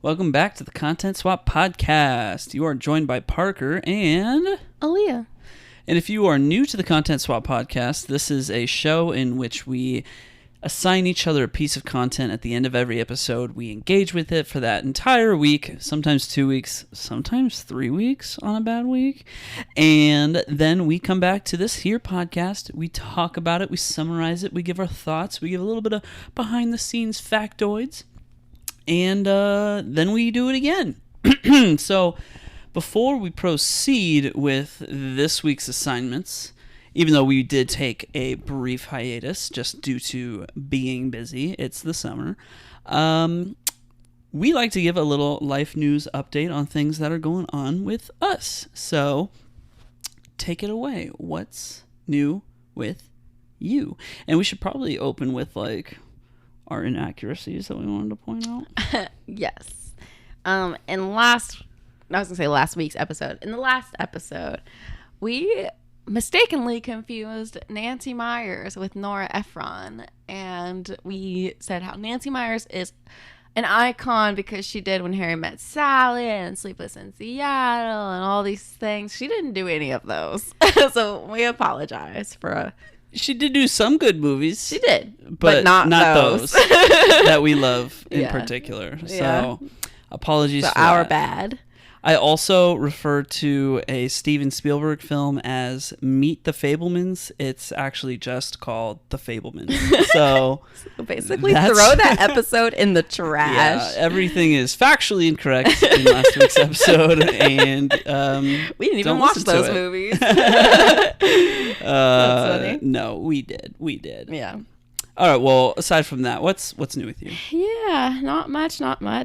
Welcome back to the Content Swap Podcast. You are joined by Parker and Aaliyah. And if you are new to the Content Swap Podcast, this is a show in which we assign each other a piece of content at the end of every episode. We engage with it for that entire week, sometimes 2 weeks, sometimes 3 weeks on a bad week. And then we come back to this here podcast. We talk about it. We summarize it. We give our thoughts. We give a little bit of behind the scenes factoids. And then we do it again. So before we proceed with this week's assignments, even though we did take a brief hiatus just due to being busy, it's the summer, we like to give a little life news update on things that are going on with us. So take it away. What's new with you? And we should probably open with our inaccuracies that we wanted to point out. Yes. In last week's episode. In the last episode, we mistakenly confused Nancy Meyers with Nora Ephron, and we said how Nancy Meyers is an icon because she did When Harry Met Sally and Sleepless in Seattle and all these things. She didn't do any of those. So we apologize for She did do some good movies. She did, but not those that we love in particular. Yeah. So apologies for our that. bad. I also refer to a Stephen Spielberg film as Meet the Fablemans. It's actually just called The Fablemans. So basically throw that episode in the trash. Yeah, everything is factually incorrect in last week's episode, and we didn't even watch those movies. That's funny. No, we did. Yeah. All right. Well, aside from that, what's new with you? Yeah, not much.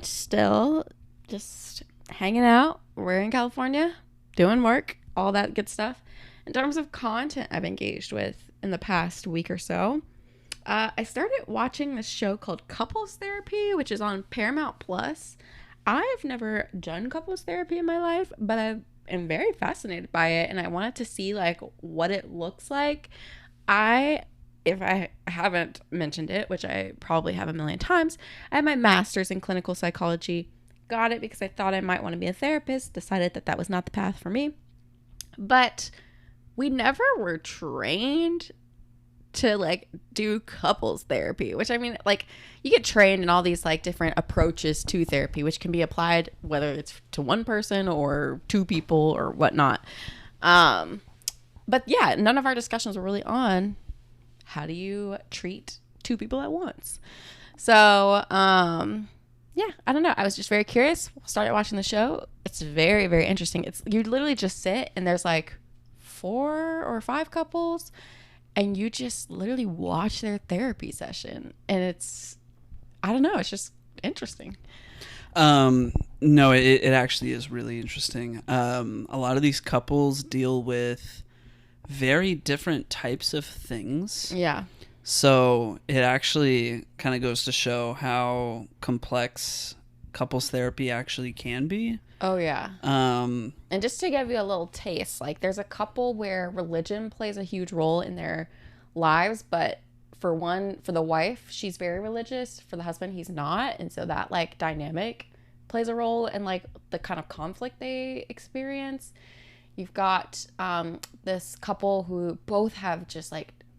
Still, just hanging out. We're in California, doing work, all that good stuff. In terms of content I've engaged with in the past week or so, I started watching this show called Couples Therapy, which is on Paramount Plus. I've never done couples therapy in my life, but I am very fascinated by it, and I wanted to see what it looks like. If I haven't mentioned it, which I probably have a million times, I have my master's in clinical psychology. Got it because I thought I might want to be a therapist. Decided that was not the path for me. But we never were trained to do couples therapy, which I mean, you get trained in all these different approaches to therapy, which can be applied whether it's to one person or two people or whatnot. But yeah, none of our discussions were really on how do you treat two people at once. So, yeah, I don't know. I was just very curious. Started watching the show. It's very, very interesting. You literally just sit and there's 4 or 5 couples and you just literally watch their therapy session. And I don't know. It's just interesting. No, it actually is really interesting. A lot of these couples deal with very different types of things. Yeah. So it actually kind of goes to show how complex couples therapy actually can be. Oh, yeah. And just to give you a little taste, there's a couple where religion plays a huge role in their lives, but for the wife, she's very religious. For the husband, he's not. And so that dynamic plays a role in the kind of conflict they experience. You've got this couple who both have just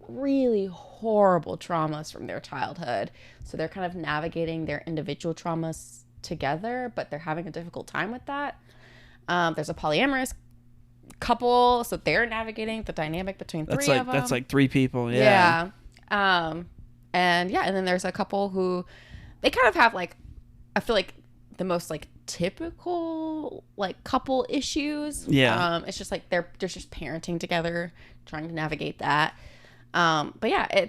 really horrible traumas from their childhood. So they're kind of navigating their individual traumas together, but they're having a difficult time with that. There's a polyamorous couple, so they're navigating the dynamic between three of them. That's 3 people, yeah. Yeah. And then there's a couple who they kind of have I feel the most typical couple issues. Yeah. It's just they're just parenting together, trying to navigate that. But yeah,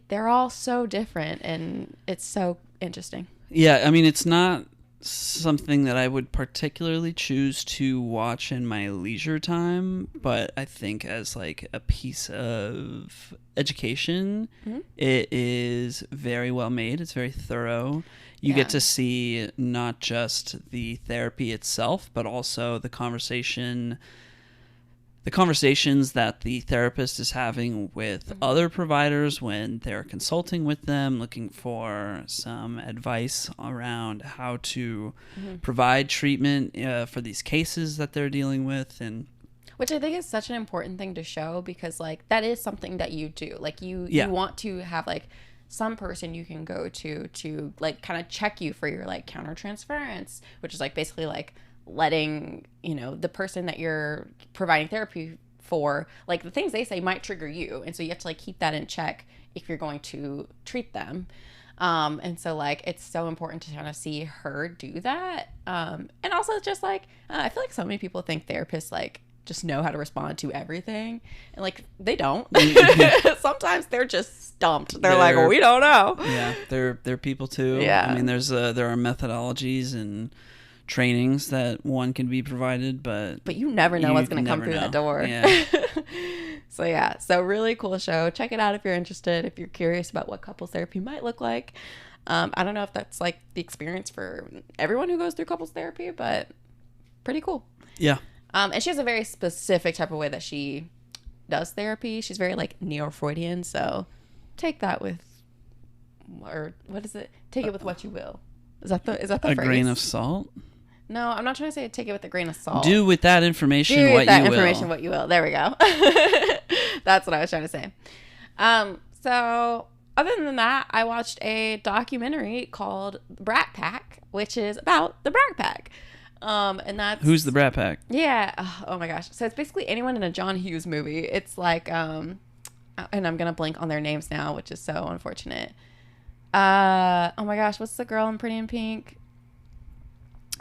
they're all so different and it's so interesting. Yeah, I mean, it's not something that I would particularly choose to watch in my leisure time, but I think as a piece of education, it is very well made. It's very thorough. You get to see not just the therapy itself, but also the conversation the conversations that the therapist is having with other providers when they're consulting with them, looking for some advice around how to provide treatment for these cases that they're dealing with. And which I think is such an important thing to show, because like that is something that you do. Like you want to have like some person you can go to like kind of check you for your like countertransference, which is like basically like letting, you know, the person that you're providing therapy for, like the things they say might trigger you, and so you have to like keep that in check if you're going to treat them. And so like it's so important to kind of see her do that. And also just like I feel like so many people think therapists like just know how to respond to everything, and like they don't. Sometimes they're just stumped. They're like, well, we don't know. Yeah, they're people too. Yeah, I mean there are methodologies and trainings that one can be provided, but you never know what's going to come through that door. Yeah. So really cool show. Check it out if you're interested, if you're curious about what couples therapy might look like. I don't know if that's like the experience for everyone who goes through couples therapy, but pretty cool. Yeah. And she has a very specific type of way that she does therapy. She's very like neo-Freudian, so take that with, or what is it? Take it with what you will. Is that the phrase? Grain of salt? No, I'm not trying to say take it with a grain of salt. Do with that information what you will. Do with that information what you will. There we go. That's what I was trying to say. So other than that, I watched a documentary called Brat Pack, which is about the Brat Pack. And that's... Who's the Brat Pack? Yeah. Oh my gosh. So it's basically anyone in a John Hughes movie. It's like, and I'm going to blank on their names now, which is so unfortunate. Oh my gosh. What's the girl in Pretty in Pink?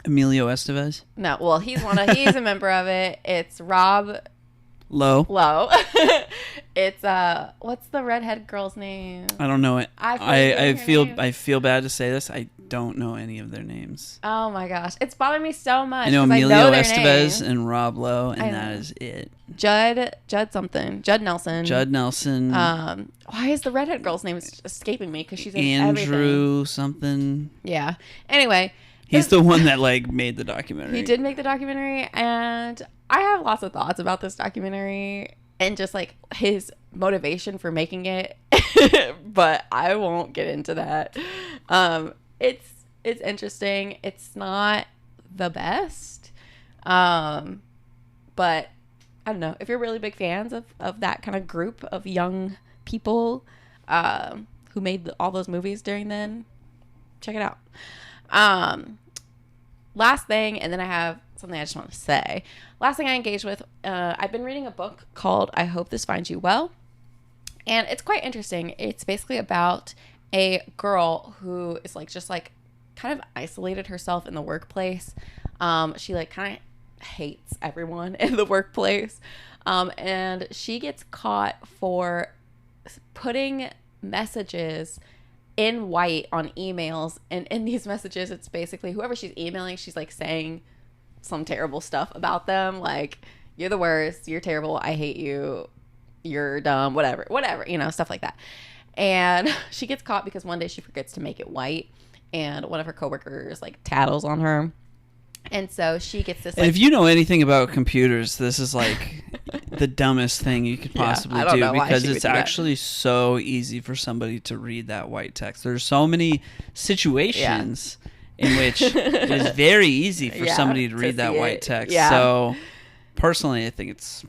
Emilio Estevez? No. Well, he's a member of it. It's Rob Lowe. It's what's the redhead girl's name? I don't know it. I feel bad to say this. I don't know any of their names. Oh my gosh, it's bothering me so much. I know Emilio Estevez and Rob Lowe, and that is it. Judd Nelson. Why is the redhead girl's name escaping me? Because she's in Andrew everything. Something. Yeah. Anyway. He's the one that like made the documentary. He did make the documentary, and I have lots of thoughts about this documentary and just like his motivation for making it, but I won't get into that. It's interesting. It's not the best, but I don't know, if you're really big fans of that kind of group of young people who made all those movies during then, check it out. Last thing, and then I have something I just want to say. Last thing I engaged with, I've been reading a book called I Hope This Finds You Well, and it's quite interesting. It's basically about a girl who is like just like kind of isolated herself in the workplace. She like kind of hates everyone in the workplace, and she gets caught for putting messages in white on emails, and in these messages it's basically whoever she's emailing, she's like saying some terrible stuff about them, like you're the worst, you're terrible, I hate you, you're dumb, whatever, you know, stuff like that. And she gets caught because one day she forgets to make it white, and one of her coworkers like tattles on her, and so she gets this like, if you know anything about computers, this is like the dumbest thing you could possibly do, because it's actually so easy for somebody to read that white text. There's so many situations in which it is very easy for somebody to read that white text. So personally, I think it's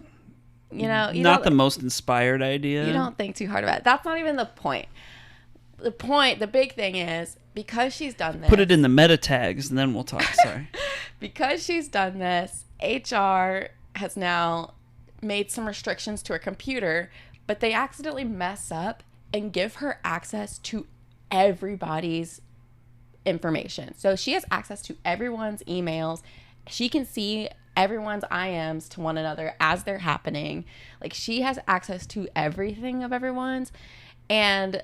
not the most inspired idea. You don't think too hard about it. That's not even the point. The big thing is, because she's done this, put it in the meta tags and then we'll talk. Sorry. Because she's done this, HR has now made some restrictions to her computer, but they accidentally mess up and give her access to everybody's information. So she has access to everyone's emails. She can see everyone's IMs to one another as they're happening. Like, she has access to everything of everyone's, and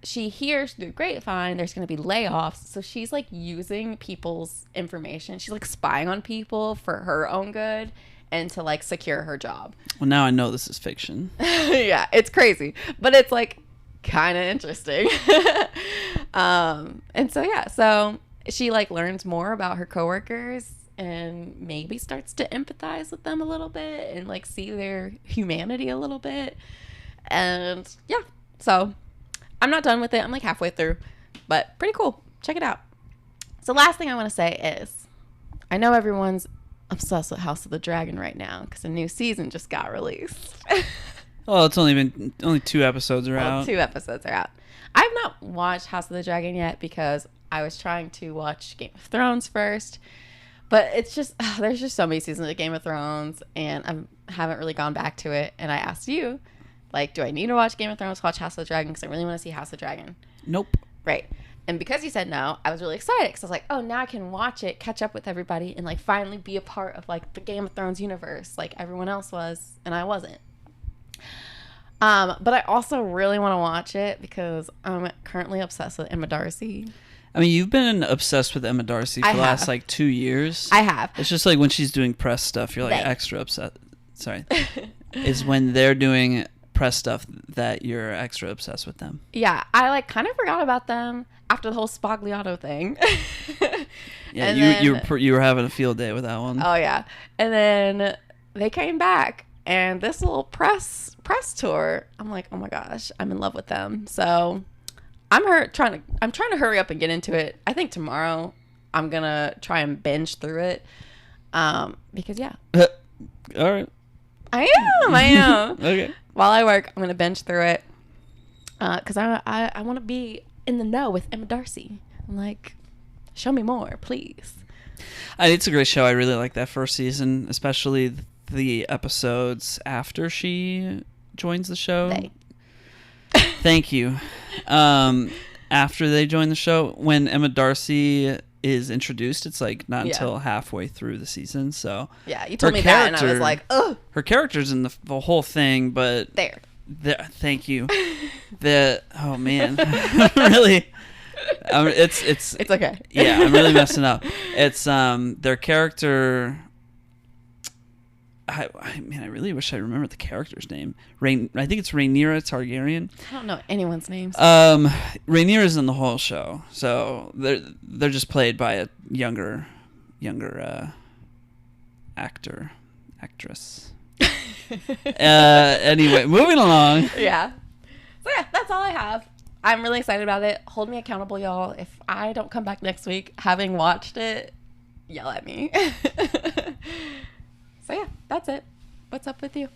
she hears through the grapevine there's going to be layoffs, so she's like using people's information. She's like spying on people for her own good and to like secure her job. Well, now I know this is fiction. Yeah, it's crazy, but it's like kind of interesting. And so she like learns more about her coworkers and maybe starts to empathize with them a little bit and like see their humanity a little bit. And yeah, so I'm not done with it. I'm like halfway through, but pretty cool. Check it out. So last thing I want to say is, I know everyone's obsessed with House of the Dragon right now because a new season just got released. Well, it's only 2 episodes are out. 2 episodes are out. I've not watched House of the Dragon yet because I was trying to watch Game of Thrones first. But it's just, there's just so many seasons of Game of Thrones, and I haven't really gone back to it. And I asked you, like, do I need to watch Game of Thrones, watch House of the Dragon? Because I really want to see House of the Dragon. Nope. Right. And because you said no, I was really excited because I was like, oh, now I can watch it, catch up with everybody, and, like, finally be a part of, like, the Game of Thrones universe like everyone else was, and I wasn't. But I also really want to watch it because I'm currently obsessed with Emma Darcy. I mean, you've been obsessed with Emma Darcy for the last, like, 2 years. I have. It's just like when she's doing press stuff, you're, like, extra upset. Sorry. Is when they're doing press stuff that you're extra obsessed with them. Yeah. I, like, kind of forgot about them after the whole Spagliato thing. Yeah, you were having a field day with that one. Oh, yeah. And then they came back, and this little press tour, I'm like, oh, my gosh, I'm in love with them. So I'm trying to hurry up and get into it. I think tomorrow I'm gonna try and binge through it. Because yeah. All right. I am. Okay. While I work, I'm gonna binge through it. Because I want to be in the know with Emma Darcy. I'm like, show me more, please. It's a great show. I really like that first season, especially the episodes after she joins the show. Thank you. After they join the show, when Emma Darcy is introduced, it's like not until halfway through the season. So yeah, you told me that, and I was like, ugh. Her character's in the whole thing, but thank you. Oh man, really. It's okay. Yeah, I'm really messing up. It's their character. I really wish I remembered the character's name. I think it's Rhaenyra Targaryen. I don't know anyone's names. Rhaenyra's in the whole show, so they're just played by a younger actress. Anyway, moving along. Yeah. So yeah, that's all I have. I'm really excited about it. Hold me accountable, y'all. If I don't come back next week having watched it, yell at me. So yeah, that's it. What's up with you?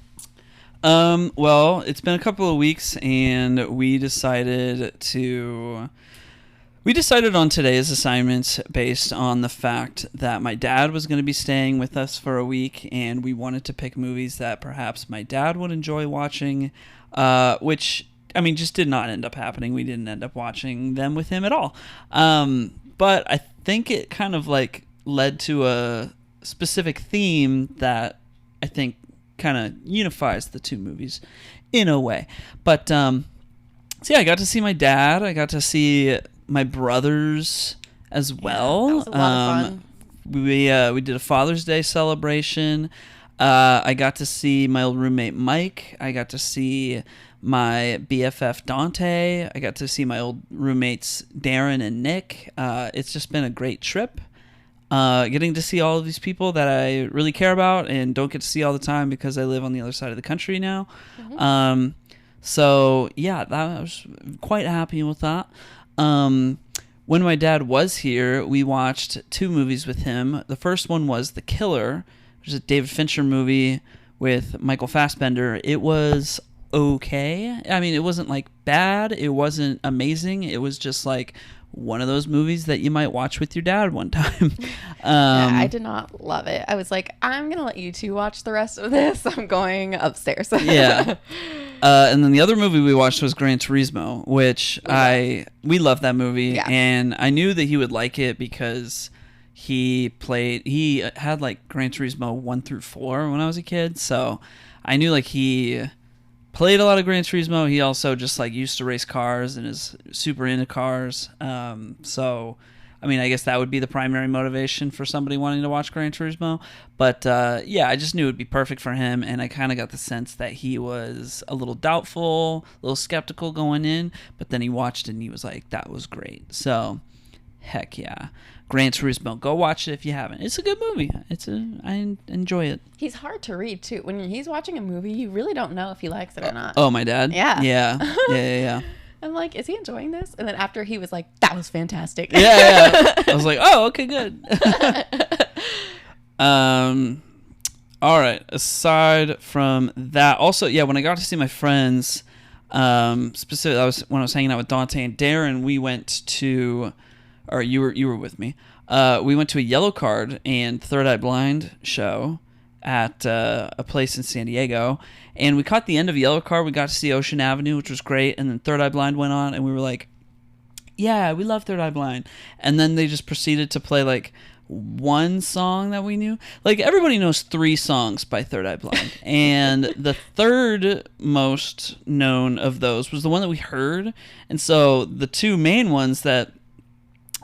Well, it's been a couple of weeks, and we decided on today's assignments based on the fact that my dad was going to be staying with us for a week, and we wanted to pick movies that perhaps my dad would enjoy watching, which, I mean, just did not end up happening. We didn't end up watching them with him at all. But I think it kind of like led to a specific theme that I think kind of unifies the two movies in a way. But so yeah, I got to see my dad. I got to see my brothers as well. That was a lot of fun. We did a Father's Day celebration. I got to see my old roommate Mike. I got to see my BFF Dante. I got to see my old roommates Darren and Nick. It's just been a great trip. Getting to see all of these people that I really care about and don't get to see all the time because I live on the other side of the country now. Mm-hmm. So yeah, I was quite happy with that. When my dad was here, we watched 2 movies with him. The first one was The Killer, which is a David Fincher movie with Michael Fassbender. It was okay. I mean, it wasn't like bad. It wasn't amazing. It was just like one of those movies that you might watch with your dad one time. Yeah, I did not love it. I was like, I'm going to let you 2 watch the rest of this. I'm going upstairs. Yeah. And then the other movie we watched was Gran Turismo, which we loved that movie. Yeah. And I knew that he would like it because he had like Gran Turismo 1 through 4 when I was a kid. So I knew like he played a lot of Gran Turismo. He also just like used to race cars and is super into cars. So, I mean, I guess that would be the primary motivation for somebody wanting to watch Gran Turismo. But yeah, I just knew it would be perfect for him. And I kind of got the sense that he was a little doubtful, a little skeptical going in. But then he watched it and he was like, that was great. So, heck yeah. Gran Turismo. Go watch it if you haven't. It's a good movie. I enjoy it. He's hard to read too. When he's watching a movie, you really don't know if he likes it or not. Oh, my dad? Yeah. Yeah. I'm like, is he enjoying this? And then after he was like, that was fantastic. Yeah. I was like, oh, okay, good. All right. Aside from that, also, when I got to see my friends, specifically, when I was hanging out with Dante and Darren, we went to, or you were with me. We went to a Yellow Card and Third Eye Blind show at a place in San Diego, and we caught the end of Yellow Card. We got to see Ocean Avenue, which was great, and then Third Eye Blind went on, and we were like, yeah, we love Third Eye Blind. And then they just proceeded to play like one song that we knew. Like, everybody knows 3 songs by Third Eye Blind, and the third most known of those was the one that we heard. And so the 2 main ones that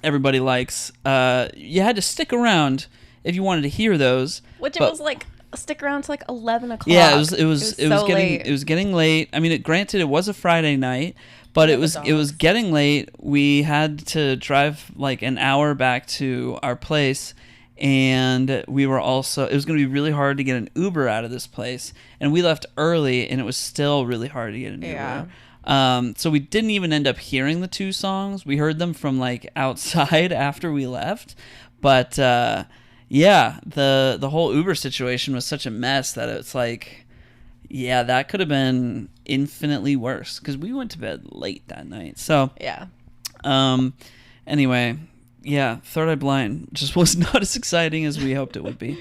everybody likes, you had to stick around if you wanted to hear those. Which it was like, stick around to like 11 o'clock. Yeah, it was getting late. I mean, granted, it was a Friday night, but it was getting late. We had to drive like an hour back to our place, and we were also, it was going to be really hard to get an Uber out of this place, and we left early, and it was still really hard to get an Uber. So we didn't even end up hearing the 2 songs. We heard them from like outside after we left, but the whole Uber situation was such a mess that it's like, yeah, that could have been infinitely worse because we went to bed late that night. So anyway, Third Eye Blind just was not as exciting as we hoped it would be.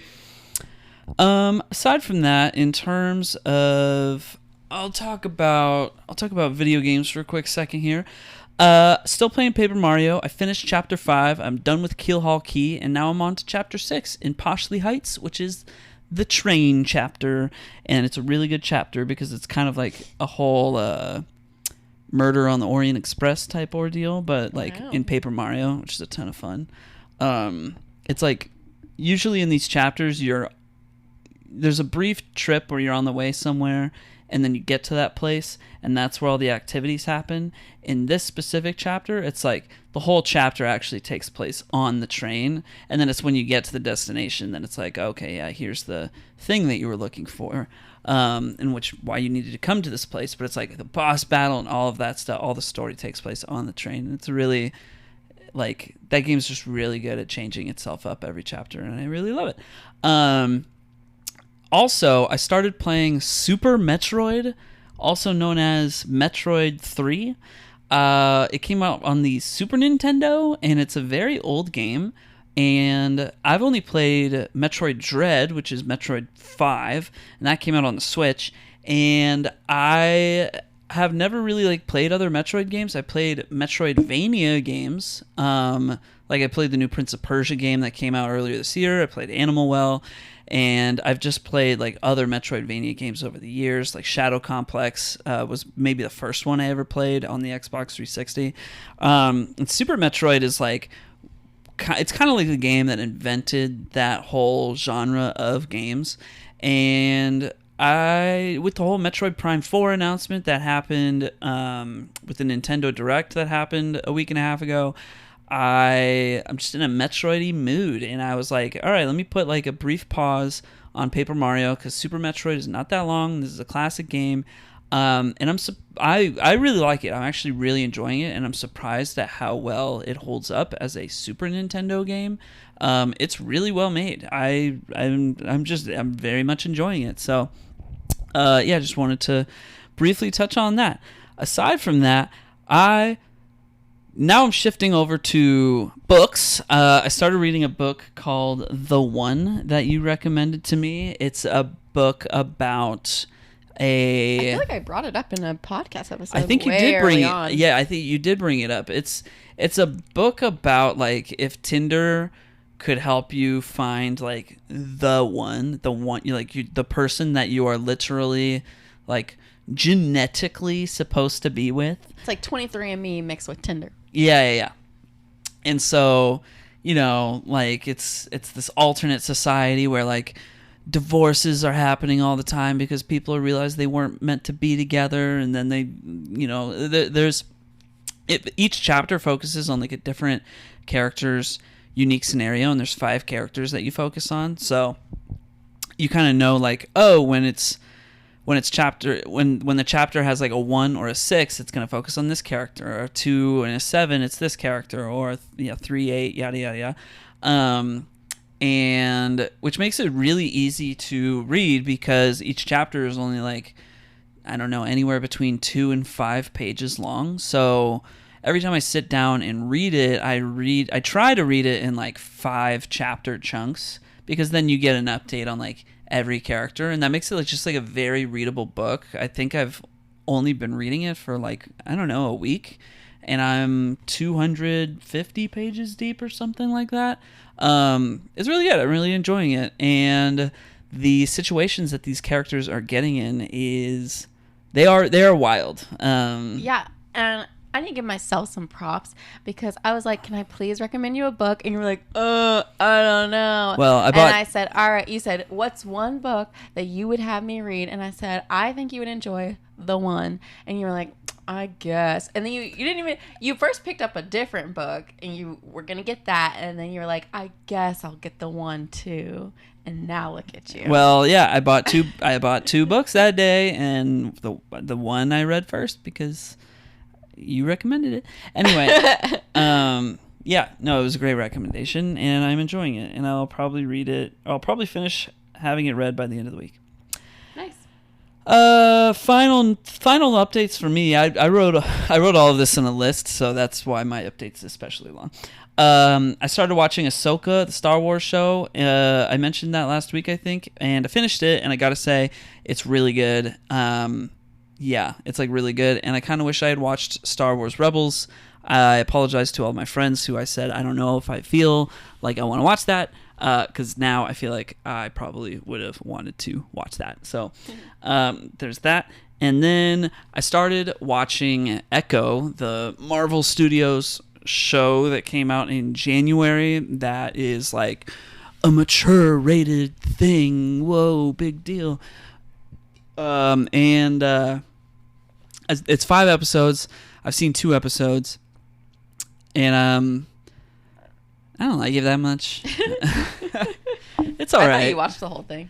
Aside from that, in terms of, I'll talk about video games for a quick second here. Still playing Paper Mario. I finished Chapter 5. I'm done with Keel Hall Key, and now I'm on to Chapter 6 in Poshley Heights, which is the train chapter, and it's a really good chapter because it's kind of like a whole Murder on the Orient Express type ordeal, but like in Paper Mario, which is a ton of fun. It's like, usually in these chapters, there's a brief trip where you're on the way somewhere, and then you get to that place, and that's where all the activities happen. In this specific chapter, it's like the whole chapter actually takes place on the train, and then it's when you get to the destination, then it's like, okay, yeah, here's the thing that you were looking for, and why you needed to come to this place. But it's like the boss battle and all of that stuff, all the story takes place on the train. And it's really, like, that game's just really good at changing itself up every chapter, and I really love it. Also, I started playing Super Metroid, also known as Metroid 3. It came out on the Super Nintendo, and it's a very old game. And I've only played Metroid Dread, which is Metroid 5, and that came out on the Switch. And I have never really played other Metroid games. I played Metroidvania games. I played the new Prince of Persia game that came out earlier this year. I played Animal Well. And I've just played other Metroidvania games over the years. Like Shadow Complex was maybe the first one I ever played on the Xbox 360. And Super Metroid is it's kind of like the game that invented that whole genre of games. And with the whole Metroid Prime 4 announcement that happened with the Nintendo Direct that happened a week and a half ago, I'm just in a Metroid-y mood, and I was like, all right, let me put a brief pause on Paper Mario, because Super Metroid is not that long. This is a classic game, and I really like it. I'm actually really enjoying it, and I'm surprised at how well it holds up as a Super Nintendo game. It's really well made. I'm very much enjoying it. So, just wanted to briefly touch on that. Aside from that, Now I'm shifting over to books. I started reading a book called The One that you recommended to me. It's a book about I feel like I brought it up in a podcast episode. I think you did bring it. Yeah, I think you did bring it up. It's a book about if Tinder could help you find the one, the person that you are literally genetically supposed to be with. It's like 23andMe mixed with Tinder. Yeah. And so, it's this alternate society where divorces are happening all the time because people realize they weren't meant to be together, and then they, each chapter focuses on a different character's unique scenario, and there's 5 characters that you focus on. So you kind of know like, oh, when the chapter has like a 1 or a 6, it's going to focus on this character, or a 2 and a 7, it's this character, or 3, 8, yada yada yada. And which makes it really easy to read because each chapter is only like, I don't know, anywhere between 2 and 5 pages long. So every time I sit down and read it, I try to read it in like 5 chapter chunks, because then you get an update on like every character, and that makes it like just like a very readable book. I think I've only been reading it for like, I don't know, a week, and I'm 250 pages deep or something like that. It's really good. I'm really enjoying it, and the situations that these characters are getting in is they are wild. Yeah, and I need to give myself some props because I was like, can I please recommend you a book? And you were like, I don't know. Well, and I said, all right. You said, what's one book that you would have me read? And I said, I think you would enjoy The One. And you were like, I guess. And then you didn't even, you first picked up a different book and you were going to get that. And then you were like, I guess I'll get The One too. And now look at you. Well, yeah, I bought two books that day, and the one I read first because you recommended it. Anyway, yeah, no, it was a great recommendation, and I'm enjoying it, and I'll probably read it. I'll probably finish having it read by the end of the week. Nice. Final updates for me. I wrote all of this in a list, so that's why my update's especially long. I started watching Ahsoka, the Star Wars show. I mentioned that last week, I think, and I finished it, and I gotta say, it's really good. Yeah, it's like really good, and I kind of wish I had watched Star Wars Rebels. I apologize to all my friends who I said I don't know if I feel like I want to watch that, because now I feel like I probably would have wanted to watch that. So there's that. And then I started watching Echo, the Marvel Studios show that came out in January that is like a mature rated thing. Whoa, big deal. It's 5 episodes. I've seen 2 episodes, and I don't like it that much. It's all right. I thought you watched the whole thing.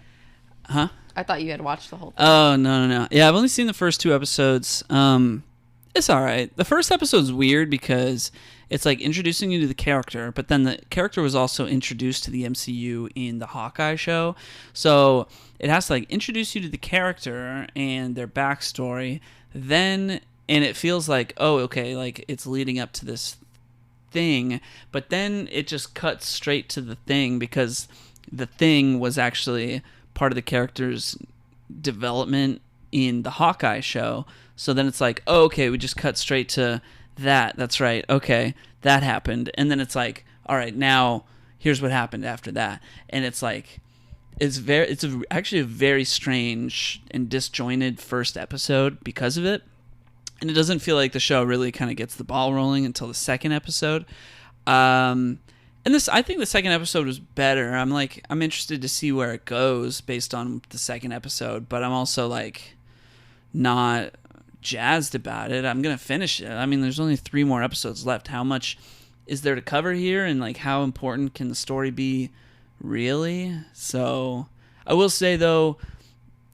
Huh? I thought you had watched the whole thing. Oh, no. Yeah, I've only seen the first 2 episodes. It's all right. The first episode's weird because it's like introducing you to the character, but then the character was also introduced to the MCU in the Hawkeye show. So it has to like introduce you to the character and their backstory. Then, and it feels like, oh, okay, like it's leading up to this thing, but then it just cuts straight to the thing because the thing was actually part of the character's development in the Hawkeye show. So then it's like, oh, okay, we just cut straight to that. That's right. Okay, that happened. And then it's like, all right, now here's what happened after that. And it's like, actually a very strange and disjointed first episode because of it. And it doesn't feel like the show really kind of gets the ball rolling until the second episode. And I think the second episode was better. I'm interested to see where it goes based on the second episode, but I'm also like not jazzed about it. I'm going to finish it. I mean, there's only 3 more episodes left. How much is there to cover here? And like, how important can the story be really? So I will say though,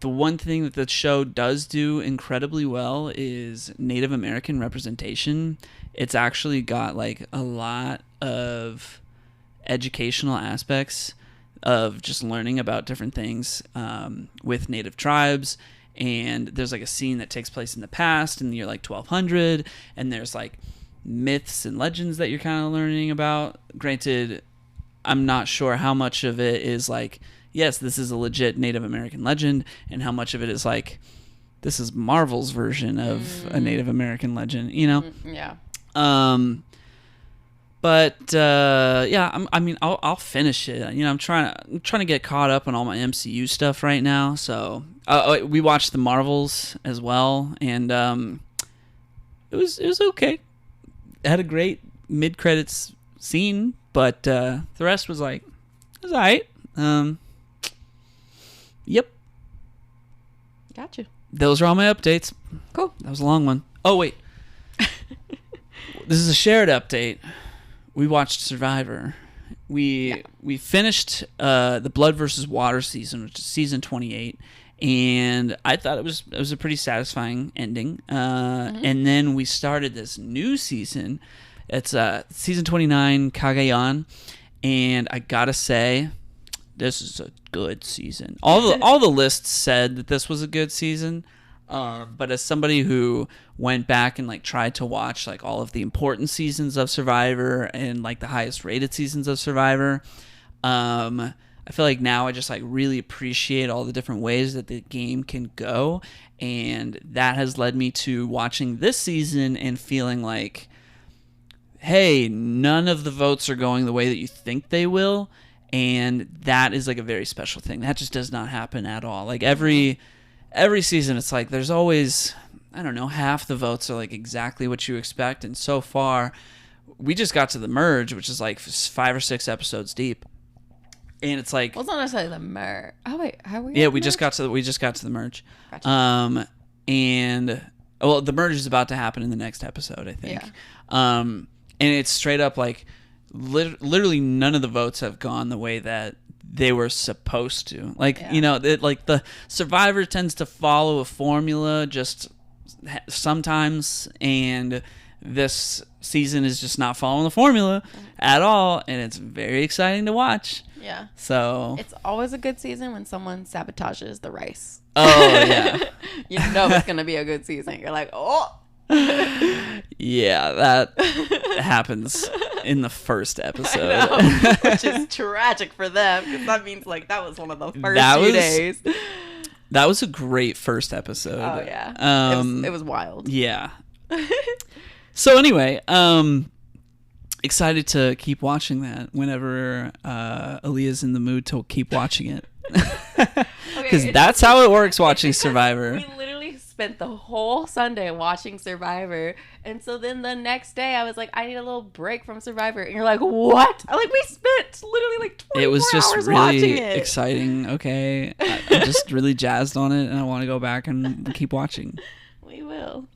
the one thing that the show does do incredibly well is Native American representation. It's actually got like a lot of educational aspects of just learning about different things with Native tribes. And there's like a scene that takes place in the past in the year like 1200, and there's like myths and legends that you're kind of learning about. Granted, I'm not sure how much of it is like, yes, this is a legit Native American legend, and how much of it is like, this is Marvel's version of a Native American legend, you know? Yeah. I'll finish it. You know, I'm trying to get caught up on all my MCU stuff right now. So we watched the Marvels as well, and it was okay. It had a great mid credits scene, but the rest was like, it was alright. Yep. Gotcha. Those are all my updates. Cool. That was a long one. Oh wait, this is a shared update. We watched Survivor, we finished the Blood versus Water season, which is season 28, and I thought it was a pretty satisfying ending. And then we started this new season. It's season 29, Kagayan, and I gotta say, this is a good season. All the lists said that this was a good season. But as somebody who went back and like tried to watch like all of the important seasons of Survivor and like the highest rated seasons of Survivor, I feel like now I just like really appreciate all the different ways that the game can go, and that has led me to watching this season and feeling like, hey, none of the votes are going the way that you think they will, and that is like a very special thing. That just does not happen at all. Like every season, it's like there's always, I don't know, half the votes are like exactly what you expect. And so far, we just got to the merge, which is like 5 or 6 episodes deep. And it's like, well, it's not necessarily the merge. Oh wait, how we? Yeah, we just got to the merge. Gotcha. And well, the merge is about to happen in the next episode, I think. Yeah. And it's straight up like literally none of the votes have gone the way that they were supposed to. Like, you know, like the Survivor tends to follow a formula just sometimes, and this season is just not following the formula at all, and it's very exciting to watch. Yeah. So it's always a good season when someone sabotages the rice. Oh, yeah. You know it's going to be a good season. You're like, oh. Yeah, that happens in the first episode. Which is tragic for them, because that means like that was one of the first few days. That was a great first episode. Oh yeah. It was wild. Yeah. So anyway, excited to keep watching that whenever Aaliyah's in the mood to keep watching it. Because that's how it works watching Survivor. We literally spent the whole Sunday watching Survivor, and so then the next day I was like, I need a little break from Survivor, and you're like, what? I'm like, we spent literally like 24 it was just hours really watching it. Exciting. Okay, I'm just really jazzed on it, and I want to go back and keep watching. We will.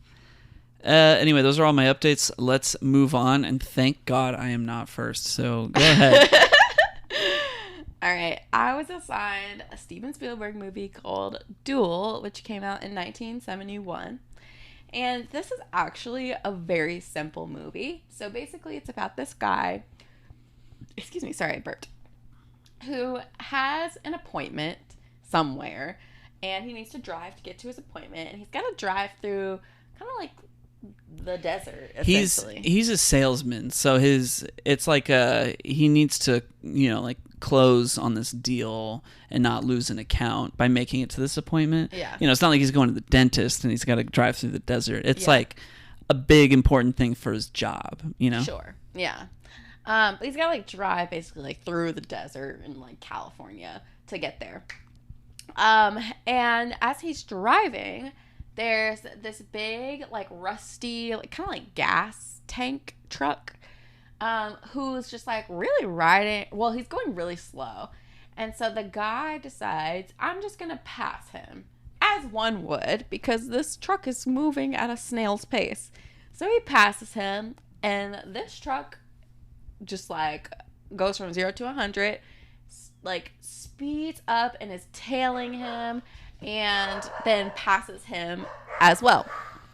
Anyway, those are all my updates. Let's move on, and thank God I am not first, so go ahead. All right, I was assigned a Stephen Spielberg movie called Duel, which came out in 1971. And this is actually a very simple movie. So basically, it's about this guy, excuse me, sorry, I burped, who has an appointment somewhere, and he needs to drive to get to his appointment, and he's got to drive through kind of like the desert, essentially. He's a salesman, so it's like he needs to, you know, like close on this deal and not lose an account by making it to this appointment. Yeah. You know, it's not like he's going to the dentist and he's got to drive through the desert. It's like a big important thing for his job, you know? Sure. Yeah. But he's got to like drive basically like through the desert in like California to get there. And as he's driving, there's this big like rusty, like kind of like gas tank truck who's just like really riding. Well, he's going really slow. And so the guy decides, I'm just going to pass him, as one would, because this truck is moving at a snail's pace. So he passes him, and this truck just like goes from 0 to 100, like speeds up and is tailing him, and then passes him as well.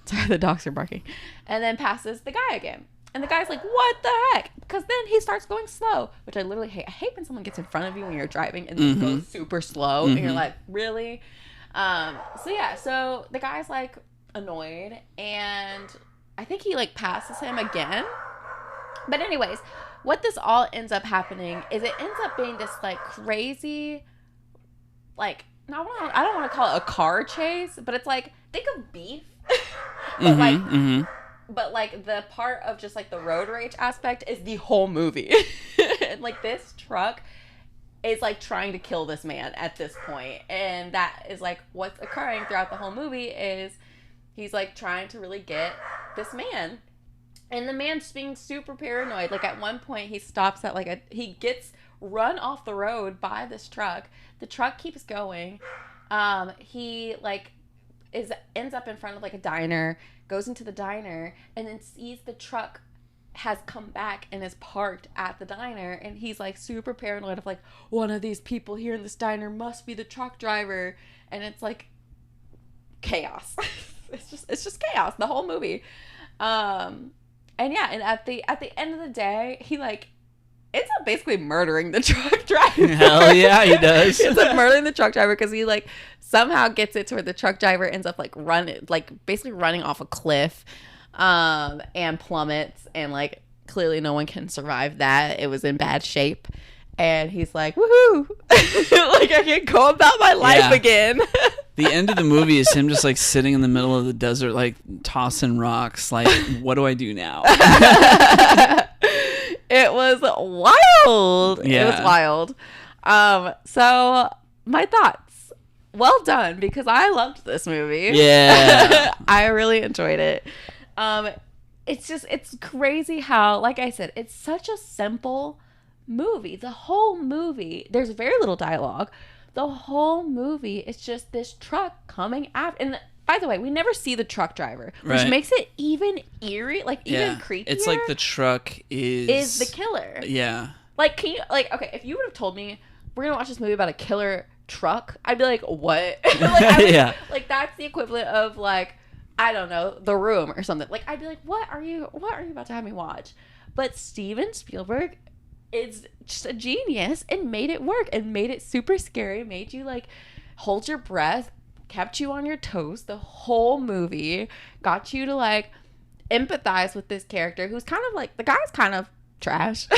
Sorry, the dogs are barking. And then passes the guy again. And the guy's like, what the heck? Because then he starts going slow, which I literally hate. I hate when someone gets in front of you when you're driving and then goes super slow. And you're like, really? So the guy's like annoyed, and I think he like passes him again. But anyways, what this all ends up happening is it ends up being this like crazy, like, I don't want to call it a car chase, but it's like, think of Beef. But but like the part of just like the road rage aspect is the whole movie. And like this truck is like trying to kill this man at this point. And that is like what's occurring throughout the whole movie is he's like trying to really get this man. And the man's being super paranoid. Like at one point he stops at he gets run off the road by this truck. The truck keeps going. He like ends up in front of like a diner, goes into the diner, and then sees the truck has come back and is parked at the diner, and he's like super paranoid of like, one of these people here in this diner must be the truck driver, and it's like chaos. it's just chaos the whole movie. And yeah, and at the end of the day, he like ends up basically murdering the truck driver. Hell yeah, he does. He ends up murdering the truck driver because he like somehow gets it to where the truck driver ends up like basically running off a cliff, and plummets, and like clearly no one can survive that. It was in bad shape, and he's like, woohoo, like I can go about my life again. The end of the movie is him just like sitting in the middle of the desert, like tossing rocks. Like, what do I do now? It was wild. Yeah. It was wild. So my thoughts. Well done, because I loved this movie. Yeah. I really enjoyed it. It's crazy how, like I said, it's such a simple movie. The whole movie, there's very little dialogue. The whole movie, it's just this truck coming after. And by the way, we never see the truck driver, which makes it even eerie, like even creepier. It's like the truck is the killer. Yeah. Like, can you, like, okay, if you would have told me we're gonna watch this movie about a killer truck, I'd be like, what? Like that's the equivalent of like, I don't know, The Room or something. Like, I'd be like, what are you about to have me watch? But Steven Spielberg is just a genius and made it work and made it super scary, made you like hold your breath, kept you on your toes the whole movie, got you to like empathize with this character who's kind of like, the guy's kind of trash.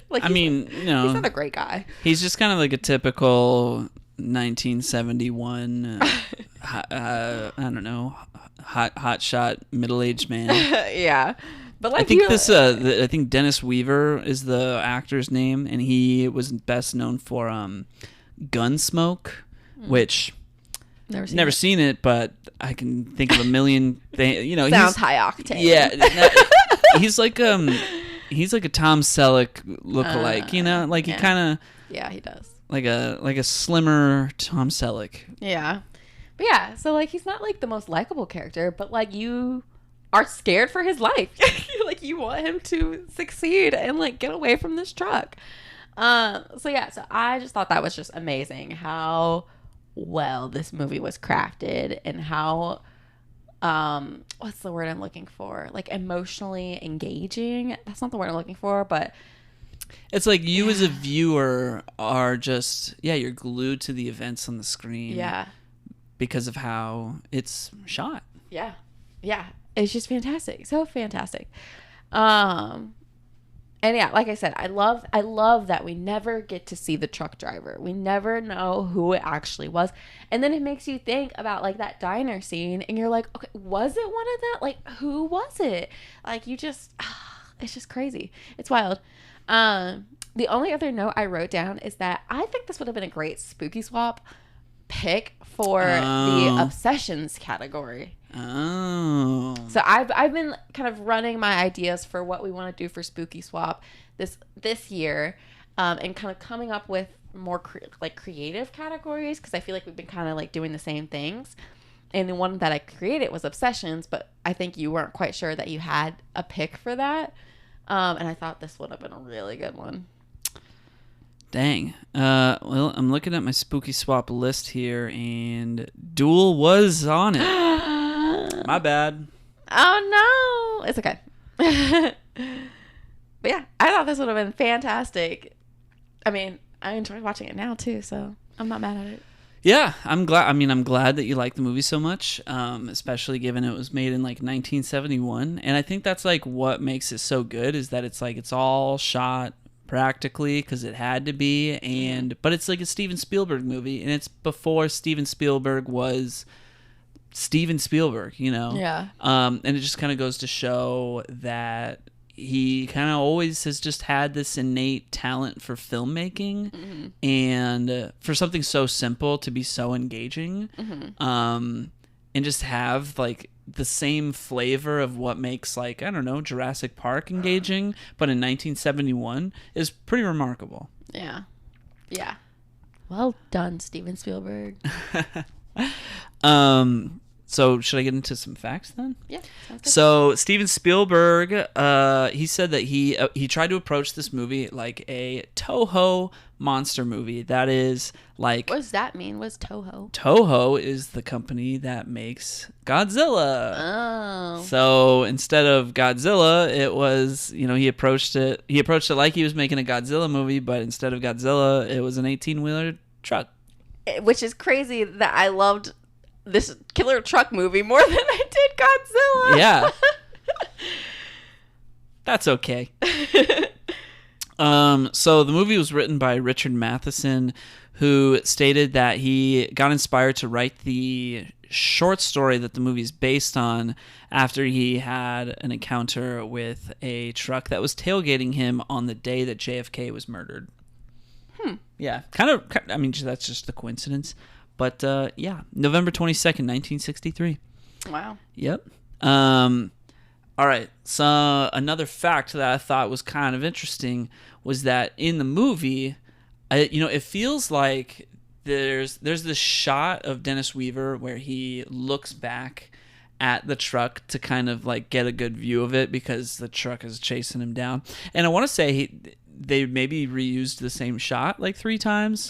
Like, I mean, you know, he's not a great guy. He's just kind of like a typical 1971 I don't know, hot shot middle-aged man. Yeah. But like, I think Dennis Weaver is the actor's name, and he was best known for Gunsmoke, which never seen it, but I can think of a million things. You know, sounds high octane. Yeah, he's like a Tom Selleck lookalike. You know, like he kind of he does like a slimmer Tom Selleck. Yeah, but yeah, so like he's not like the most likable character, but like you are scared for his life. Like you want him to succeed and like get away from this truck. So I just thought that was just amazing how well this movie was crafted and how what's the word I'm looking for? Like emotionally engaging. That's not the word I'm looking for, but it's like you as a viewer are just you're glued to the events on the screen. Yeah. Because of how it's shot. Yeah. Yeah. It's just fantastic. So fantastic. And yeah, like I said, I love that we never get to see the truck driver. We never know who it actually was. And then it makes you think about like that diner scene and you're like, okay, was it one of that? Like, who was it? Like you just, it's just crazy. It's wild. The only other note I wrote down is that I think this would have been a great spooky swap pick for the obsessions category. Oh. So I've been kind of running my ideas for what we want to do for Spooky Swap this year, and kind of coming up with more creative categories, because I feel like we've been kind of like doing the same things. And the one that I created was obsessions, but I think you weren't quite sure that you had a pick for that. And I thought this would have been a really good one. Dang. Well, I'm looking at my Spooky Swap list here, and Duel was on it. My bad. Oh, no. It's okay. But yeah, I thought this would have been fantastic. I mean, I enjoy watching it now, too, so I'm not mad at it. Yeah, I'm glad. I mean, I'm glad that you like the movie so much, especially given it was made in like 1971. And I think that's like what makes it so good is that it's like it's all shot practically because it had to be, but it's like a Steven Spielberg movie, and it's before Steven Spielberg was Steven Spielberg, you know? Yeah. And it just kind of goes to show that he kind of always has just had this innate talent for filmmaking and for something so simple to be so engaging, and just have like the same flavor of what makes like, I don't know, Jurassic Park engaging, but in 1971 is pretty remarkable. Yeah. Well done, Steven Spielberg. So should I get into some facts then? Yeah. Sounds good. So Steven Spielberg, he said that he tried to approach this movie like a Toho monster movie. That is like... What does that mean? What's Toho? Toho is the company that makes Godzilla. Oh. So instead of Godzilla, it was, he approached it like he was making a Godzilla movie, but instead of Godzilla, it was an 18-wheeler truck. Which is crazy that I loved this killer truck movie more than I did Godzilla. Yeah. That's okay. So the movie was written by Richard Matheson, who stated that he got inspired to write the short story that the movie is based on after he had an encounter with a truck that was tailgating him on the day that JFK was murdered. Yeah, I mean, that's just a coincidence. But, yeah, November 22nd, 1963. Wow. Yep. All right, so another fact that I thought was kind of interesting was that in the movie, it feels like there's this shot of Dennis Weaver where he looks back at the truck to kind of like get a good view of it because the truck is chasing him down. And I want to say they maybe reused the same shot like 3 times.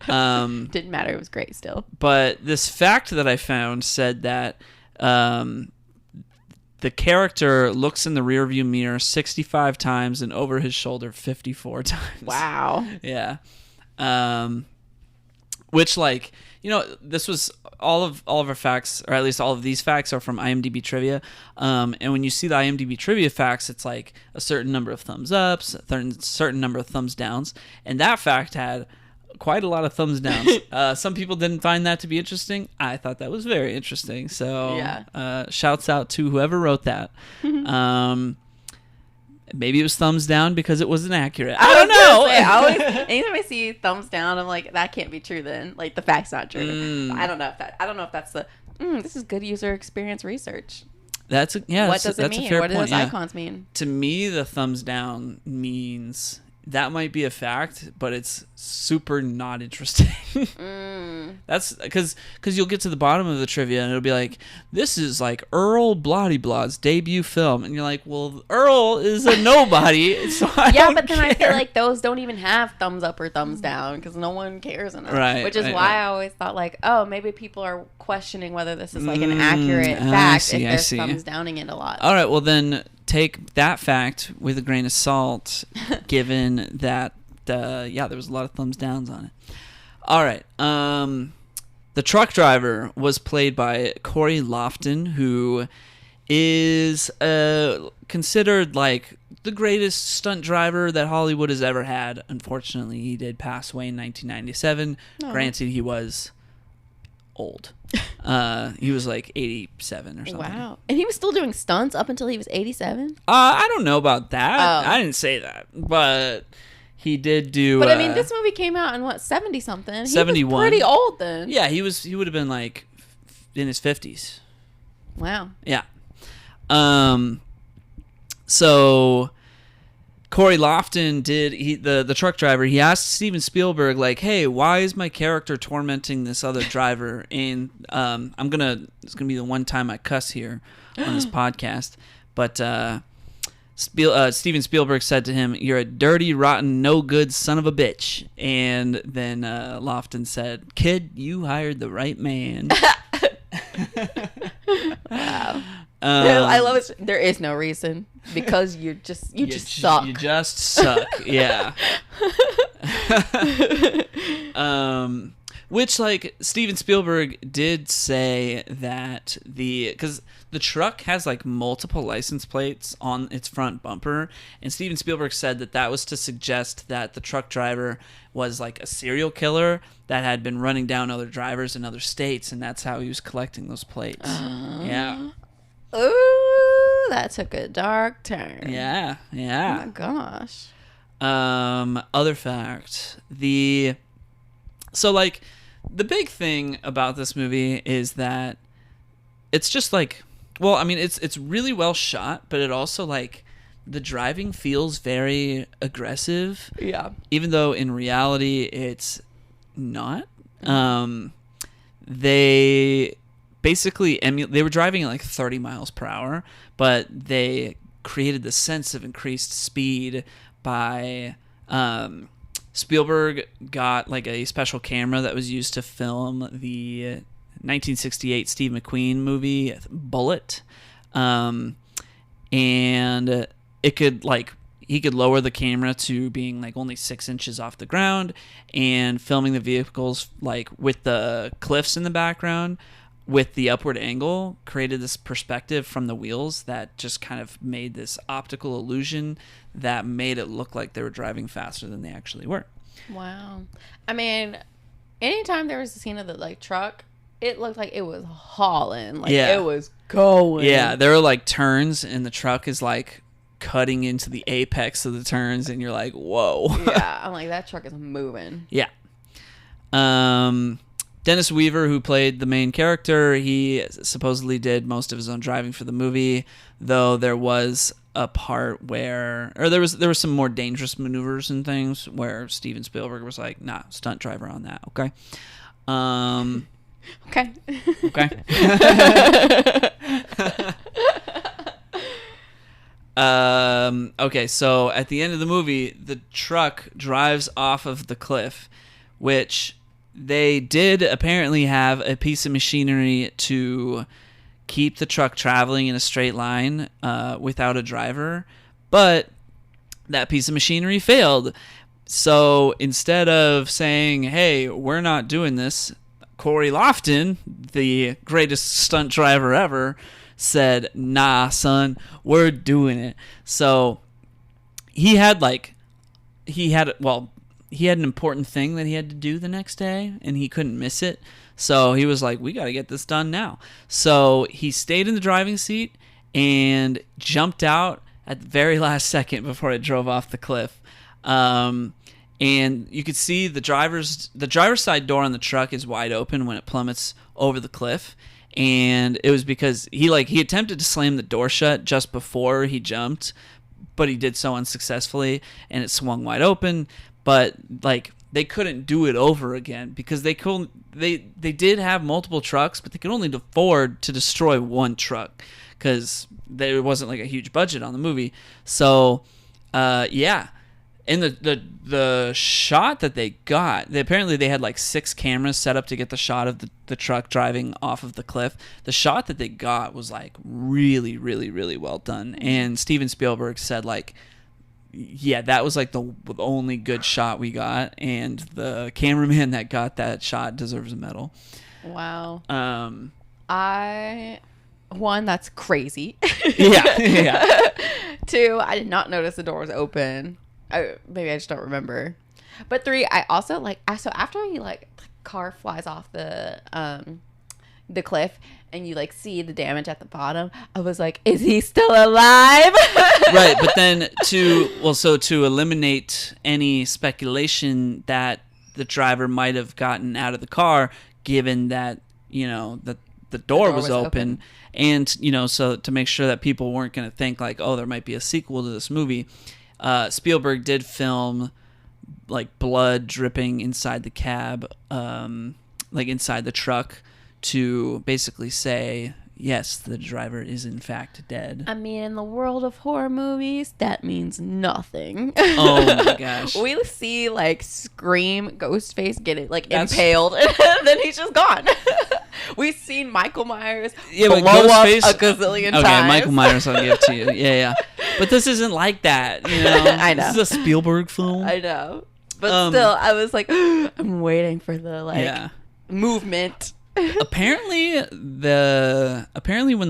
Didn't matter. It was great still. But this fact that I found said that the character looks in the rearview mirror 65 times and over his shoulder 54 times. Wow. Yeah. Which, like, this was all of our facts, or at least all of these facts are from IMDb trivia. And when you see the IMDb trivia facts, it's like a certain number of thumbs ups, a certain number of thumbs downs. And that fact had quite a lot of thumbs downs. Some people didn't find that to be interesting. I thought that was very interesting. So yeah. Shouts out to whoever wrote that. Maybe it was thumbs down because it wasn't accurate. I don't know. Anytime I see thumbs down, I'm like, that can't be true then. Like, the fact's not true. I don't know if that's the, this is good user experience research. What does it mean? What do those icons mean? To me, the thumbs down means that might be a fact, but it's super not interesting. That's because you'll get to the bottom of the trivia and it'll be like, this is like Earl Blottybla's debut film, and you're like, well, Earl is a nobody, so I don't care. I feel like those don't even have thumbs up or thumbs down because no one cares enough. Right. Which is why I always thought like, oh, maybe people are questioning whether this is like an accurate fact if they're thumbs downing it a lot. All right, well then take that fact with a grain of salt, given that there was a lot of thumbs downs on it. All right. The truck driver was played by Corey Lofton, who is considered like the greatest stunt driver that Hollywood has ever had. Unfortunately, he did pass away in 1997. Oh. Granted, he was old. He was like 87 or something. Wow. And he was still doing stunts up until he was 87? I don't know about that. Oh. I didn't say that. But he did do... But I mean, this movie came out in 70-something? 71. He was pretty old then. Yeah, he would have been like in his 50s. Wow. Yeah. So Corey Lofton the truck driver, he asked Steven Spielberg, like, hey, why is my character tormenting this other driver? And it's gonna be the one time I cuss here on this podcast. But Steven Spielberg said to him, you're a dirty, rotten, no good son of a bitch. And then Lofton said, kid, you hired the right man. Wow. I love it. There is no reason because you just suck. You just suck. Yeah. Which, like, Steven Spielberg did say that because the truck has like multiple license plates on its front bumper, and Steven Spielberg said that was to suggest that the truck driver was like a serial killer that had been running down other drivers in other states, and that's how he was collecting those plates. Yeah. Ooh, that took a dark turn. Yeah. Oh my gosh. Other fact, so like the big thing about this movie is that it's just like, well, I mean, it's really well shot, but it also like the driving feels very aggressive. Yeah. Even though in reality it's not. They basically they were driving at like 30 miles per hour, but they created this sense of increased speed by Spielberg got like a special camera that was used to film the 1968 Steve McQueen movie Bullet, and it could like he could lower the camera to being like only 6 inches off the ground, and filming the vehicles like with the cliffs in the background with the upward angle created this perspective from the wheels that just kind of made this optical illusion that made it look like they were driving faster than they actually were. Wow. I mean, anytime there was a scene of the like truck, it looked like it was hauling. Like it was going. Yeah, there were like turns and the truck is like cutting into the apex of the turns and you're like, whoa. Yeah, I'm like, that truck is moving. Yeah. Dennis Weaver, who played the main character, he supposedly did most of his own driving for the movie, though there was a part where, or there was some more dangerous maneuvers and things where Steven Spielberg was like, nah, stunt driver on that, okay? Okay. Okay, so at the end of the movie, the truck drives off of the cliff, which they did apparently have a piece of machinery to keep the truck traveling in a straight line without a driver, but that piece of machinery failed. So instead of saying, hey, we're not doing this, Corey Lofton, the greatest stunt driver ever, said, nah, son, we're doing it. So he had an important thing that he had to do the next day, and he couldn't miss it. So he was like, we got to get this done now. So he stayed in the driving seat and jumped out at the very last second before it drove off the cliff. And you could see the driver's side door on the truck is wide open when it plummets over the cliff. And it was because he attempted to slam the door shut just before he jumped, but he did so unsuccessfully, and it swung wide open. But like they couldn't do it over again because they did have multiple trucks, but they could only afford to destroy one truck because there wasn't like a huge budget on the movie. So yeah. And the shot that they got, apparently they had like 6 cameras set up to get the shot of the truck driving off of the cliff. The shot that they got was like really, really, really well done. And Steven Spielberg said like, yeah, that was like the only good shot we got. And the cameraman that got that shot deserves a medal. Wow. One, that's crazy. Yeah. 2, I did not notice the door was open. Maybe I just don't remember. But 3, I also so after he the car flies off the cliff and you like see the damage at the bottom, I was like, is he still alive? Right, but then to eliminate any speculation that the driver might have gotten out of the car, given that that the door was open. And so to make sure that people weren't going to think like, oh, there might be a sequel to this movie. Spielberg did film like blood dripping inside the cab, like inside the truck, to basically say, yes, the driver is in fact dead. I mean, in the world of horror movies, that means nothing. Oh my gosh. We see like Scream Ghostface get it impaled and then he's just gone. We've seen Michael Myers blow up a gazillion times. Okay, Michael Myers, I'll give to you. Yeah. But this isn't like that, I know. This is a Spielberg film. I know. But still, I was like, I'm waiting for the movement. Apparently when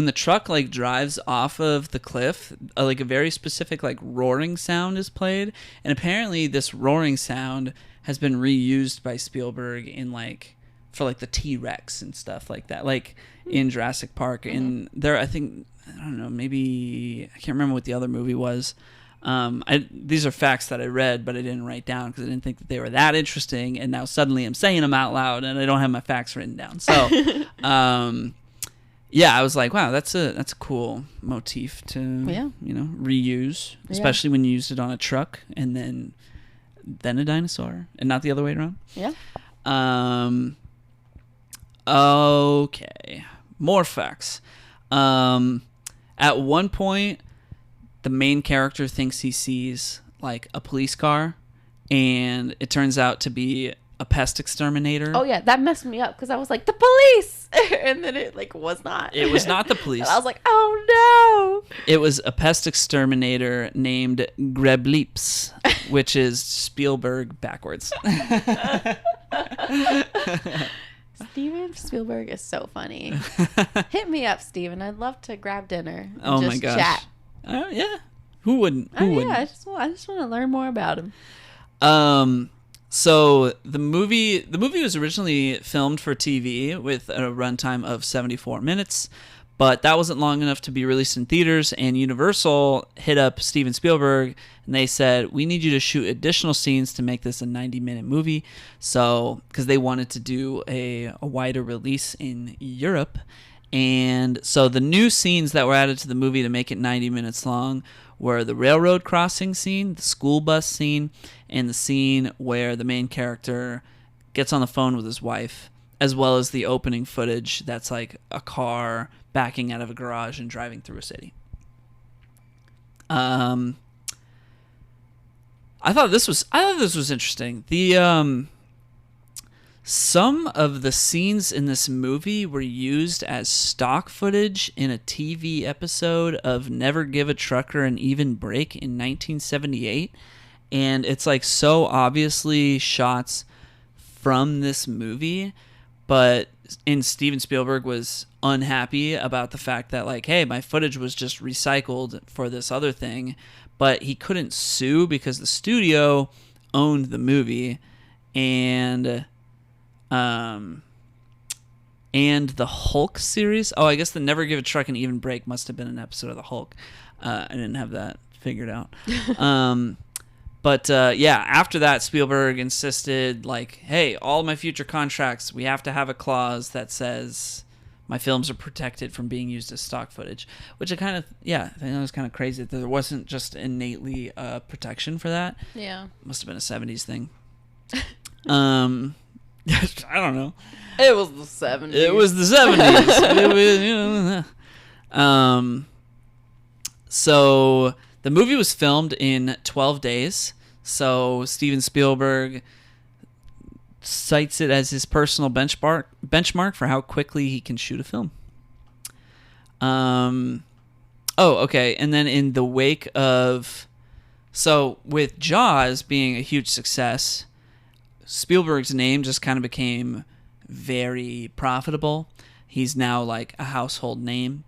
the truck like drives off of the cliff, like a very specific like roaring sound is played, and apparently this roaring sound has been reused by Spielberg in for the T-Rex and stuff like that, like in Jurassic Park. Mm-hmm. And there, I don't know, maybe I can't remember what the other movie was. These are facts that I read, but I didn't write down because I didn't think that they were that interesting. And now suddenly I'm saying them out loud, and I don't have my facts written down. So, yeah, I was like, wow, that's a cool motif to reuse, especially when you used it on a truck and then a dinosaur, and not the other way around. Yeah. Okay. More facts. At one point, the main character thinks he sees like a police car, and it turns out to be a pest exterminator. Oh yeah, that messed me up because I was like, the police, and then it like was not. It was not the police. And I was like, oh no. It was a pest exterminator named Greblips, which is Spielberg backwards. Steven Spielberg is so funny. Hit me up, Steven. I'd love to grab dinner and Oh just my gosh. chat. Yeah. Who wouldn't? Who wouldn't? Yeah, I just want to learn more about him. So the movie was originally filmed for TV with a runtime of 74 minutes, but that wasn't long enough to be released in theaters, and Universal hit up Steven Spielberg and they said, we need you to shoot additional scenes to make this a 90-minute movie. So, because they wanted to do a wider release in Europe. And so the new scenes that were added to the movie to make it 90 minutes long were the railroad crossing scene, the school bus scene, and the scene where the main character gets on the phone with his wife, as well as the opening footage that's like a car backing out of a garage and driving through a city. I thought this was interesting. Some of the scenes in this movie were used as stock footage in a TV episode of Never Give a Trucker an Even Break in 1978. And it's like so obviously shots from this movie, but Steven Spielberg was unhappy about the fact that like, hey, my footage was just recycled for this other thing, but he couldn't sue because the studio owned the movie, and the Hulk series. Oh, I guess the Never Give a Truck an Even Break must have been an episode of the Hulk. I didn't have that figured out. But after that, Spielberg insisted, like, hey, all my future contracts, we have to have a clause that says my films are protected from being used as stock footage, which I think that was kind of crazy that there wasn't just innately protection for that. Yeah. Must have been a 70s thing. I don't know. It was the 70s. It was the 70s. So the movie was filmed in 12 days. So Steven Spielberg cites it as his personal benchmark for how quickly he can shoot a film. Okay. And then in the wake of... So with Jaws being a huge success, Spielberg's name just kind of became very profitable. He's now like a household name.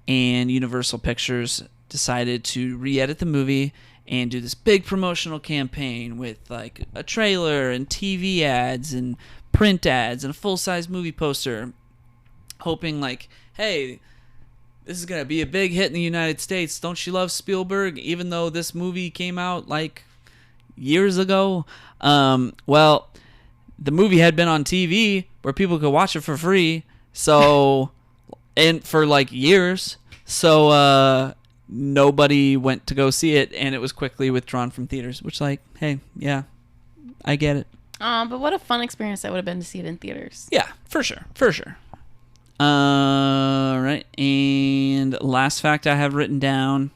And Universal Pictures decided to re-edit the movie and do this big promotional campaign with like a trailer and TV ads and print ads and a full-size movie poster, hoping like, hey, this is going to be a big hit in the United States. Don't you love Spielberg? Even though this movie came out like years ago. Well, the movie had been on TV where people could watch it for free. So, and for like years. So, nobody went to go see it, and it was quickly withdrawn from theaters, which, like, hey, yeah, I get it. But what a fun experience that would have been to see it in theaters. Yeah, for sure. Right, and last fact I have written down.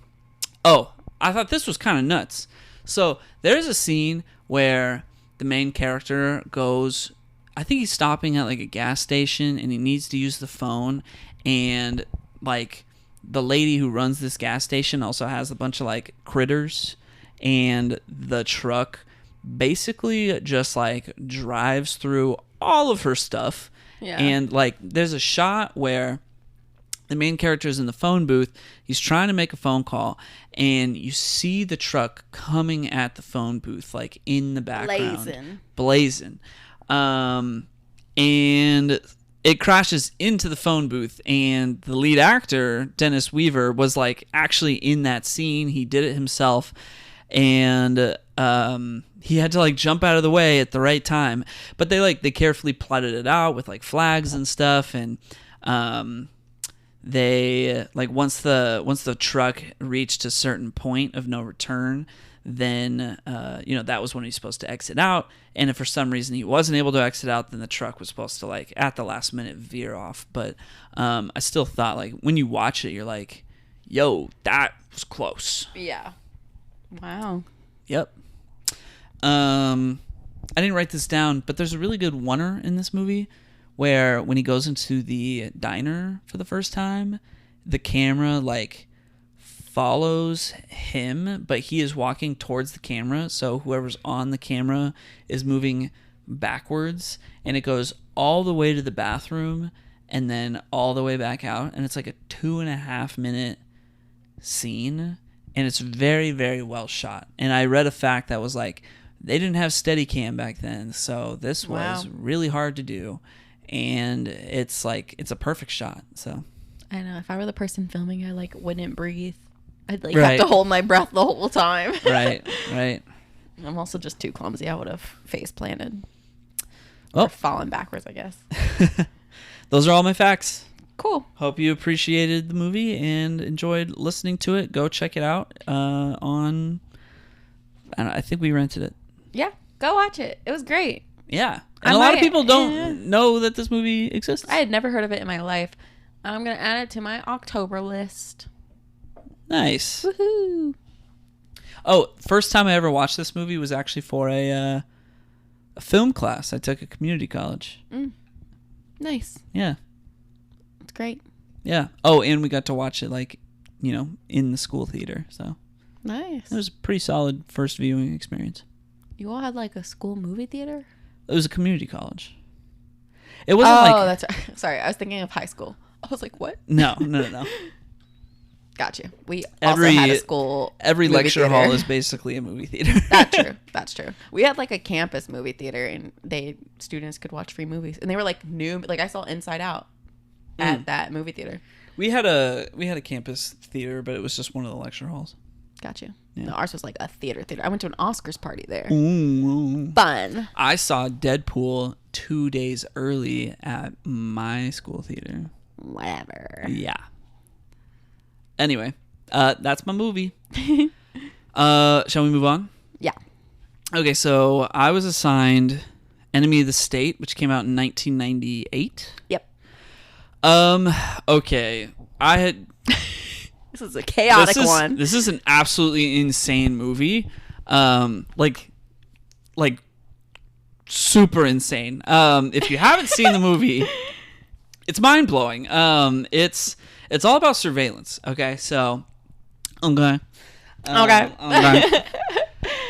Oh, I thought this was kind of nuts. So there's a scene where the main character goes, I think he's stopping at like a gas station, and he needs to use the phone, and like the lady who runs this gas station also has a bunch of like critters, and the truck basically just like drives through all of her stuff. Yeah. And like there's a shot where the main character is in the phone booth. He's trying to make a phone call, and you see the truck coming at the phone booth like in the background. Blazing. And it crashes into the phone booth, and the lead actor, Dennis Weaver, was like actually in that scene. He did it himself, and he had to like jump out of the way at the right time. But they carefully plotted it out with like flags and stuff, and they like once the truck reached a certain point of no return, then that was when he's supposed to exit out. And if for some reason he wasn't able to exit out, then the truck was supposed to like at the last minute veer off. But I still thought, like, when you watch it, you're like, yo, that was close. Yeah. Wow. Yep. I didn't write this down, but there's a really good oneer in this movie where when he goes into the diner for the first time, the camera like follows him, but he is walking towards the camera, so whoever's on the camera is moving backwards, and it goes all the way to the bathroom and then all the way back out, and it's like a 2.5 minute scene, and it's very, very well shot. And I read a fact that was like, they didn't have Steadicam back then, so this was really hard to do, and it's like, it's a perfect shot. So I know, if I were the person filming, I like wouldn't breathe. I'd like have to hold my breath the whole time. Right. I'm also just too clumsy. I would have face planted. Oh. Or fallen backwards, I guess. Those are all my facts. Cool. Hope you appreciated the movie and enjoyed listening to it. Go check it out I think we rented it. Yeah, go watch it. It was great. Yeah. And a lot of people don't know that this movie exists. I had never heard of it in my life. I'm going to add it to my October list. Nice. Woohoo. Oh, first time I ever watched this movie was actually for a film class I took at community college. Nice. Yeah. It's great. Yeah. Oh, and we got to watch it like, in the school theater. So nice. It was a pretty solid first viewing experience. You all had like a school movie theater? It was a community college. It wasn't that's sorry. I was thinking of high school. I was like, what? No. Got you. We also had a school. Every lecture theater. hall is basically a movie theater. That's true. We had like a campus movie theater, and students could watch free movies, and they were like new. Like I saw Inside Out at that movie theater. We had a campus theater, but it was just one of the lecture halls. Got you. Yeah. No, ours was like a theater. I went to an Oscars party there. Ooh. Fun. I saw Deadpool 2 days early at my school theater. Whatever. Yeah. Anyway, that's my movie. Shall we move on? Yeah. Okay, so I was assigned Enemy of the State, which came out in 1998. Yep. Okay. I had... This is a chaotic one. This is an absolutely insane movie. Like super insane. If you haven't seen the movie, it's mind-blowing. It's all about surveillance. Okay, so okay.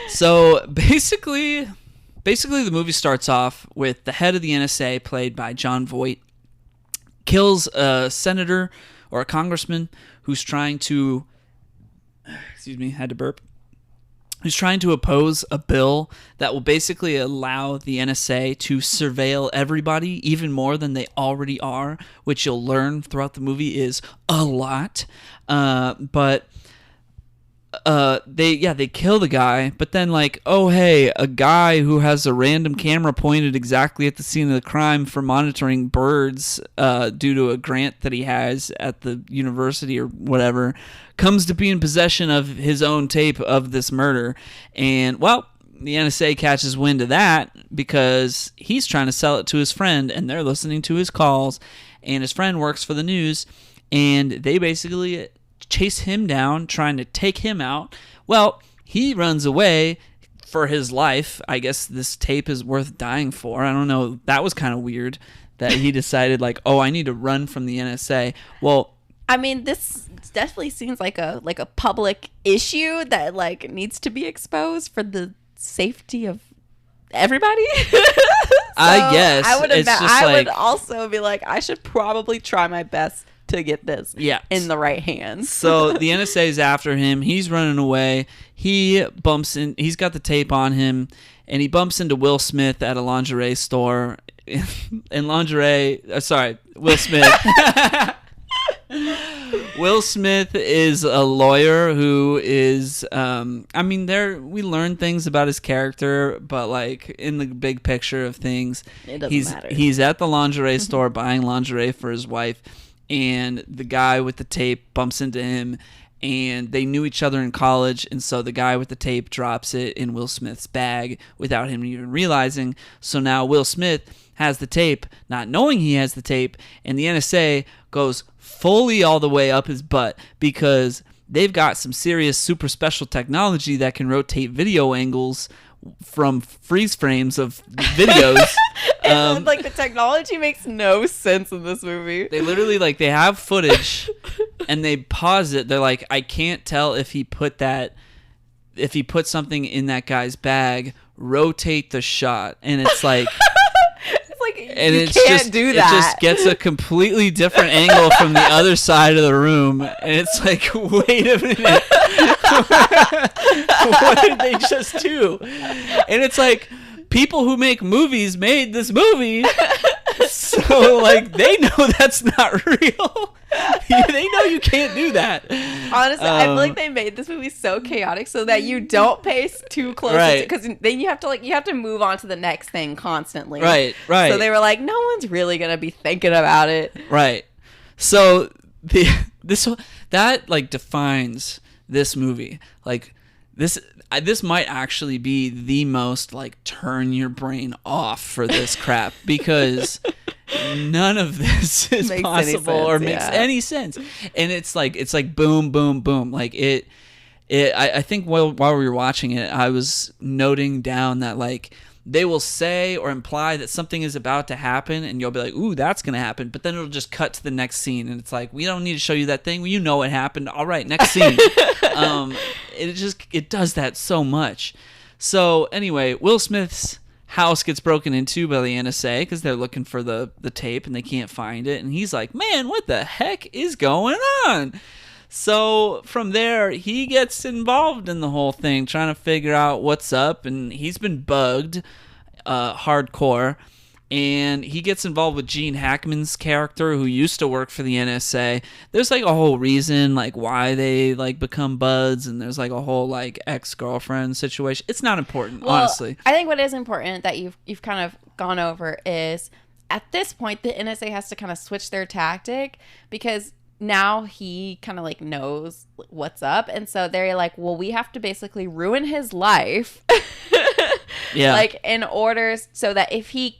So basically the movie starts off with the head of the NSA, played by Jon Voight, kills a senator or a congressman who's trying to, had to burp, who's trying to oppose a bill that will basically allow the NSA to surveil everybody even more than they already are, which you'll learn throughout the movie is a lot. But they kill the guy, but then like, oh hey, a guy who has a random camera pointed exactly at the scene of the crime for monitoring birds due to a grant that he has at the university or whatever, comes to be in possession of his own tape of this murder. And well, the NSA catches wind of that because he's trying to sell it to his friend, and they're listening to his calls, and his friend works for the news, and they basically chase him down, trying to take him out. Well, he runs away for his life. I guess this tape is worth dying for. I don't know. That was kind of weird that he decided like, oh, I need to run from the NSA. Well, I mean, this definitely seems like a public issue that like needs to be exposed for the safety of everybody. I guess I would also be like, I should probably try my best to get this in the right hands. So the NSA is after him. He's running away. He bumps in. He's got the tape on him, and he bumps into Will Smith at a lingerie store. Will Smith. Will Smith is a lawyer who is, we learn things about his character, but like in the big picture of things, it doesn't matter. He's at the lingerie store buying lingerie for his wife, and the guy with the tape bumps into him, and they knew each other in college, and so the guy with the tape drops it in Will Smith's bag without him even realizing. So now Will Smith has the tape, not knowing he has the tape, and the NSA goes fully all the way up his butt because they've got some serious super special technology that can rotate video angles from freeze frames of videos. Like the technology makes no sense in this movie. They literally they have footage and they pause it. They're like, I can't tell if he put something in that guy's bag, rotate the shot. And it's like, and you can't do that. It just gets a completely different angle from the other side of the room. And it's like, wait a minute. What did they just do? And it's like, people who make movies made this movie. So, they know that's not real. They know you can't do that. Honestly, I feel like they made this movie so chaotic so that you don't pay too close, right? Because then you have to move on to the next thing constantly. Right. So they were like, no one's really gonna be thinking about it. Right. So that defines this movie. This might actually be the most turn your brain off for this crap because none of this is possible or makes any sense. And it's like boom, boom, boom. I think while we were watching it, I was noting down that they will say or imply that something is about to happen, and you'll be like, ooh, that's going to happen. But then it'll just cut to the next scene, and it's like, we don't need to show you that thing. You know it happened. All right, next scene. It does that so much. So anyway, Will Smith's house gets broken into by the NSA because they're looking for the tape, and they can't find it. And he's like, man, what the heck is going on? So from there, he gets involved in the whole thing, trying to figure out what's up, and he's been bugged hardcore. And he gets involved with Gene Hackman's character, who used to work for the NSA. There's a whole reason why they become buds, and there's a whole ex-girlfriend situation. It's not important, honestly. I think what is important that you've kind of gone over is at this point the NSA has to kind of switch their tactic because now he kind of knows what's up, and so they're like, well, we have to basically ruin his life yeah, in order so that if he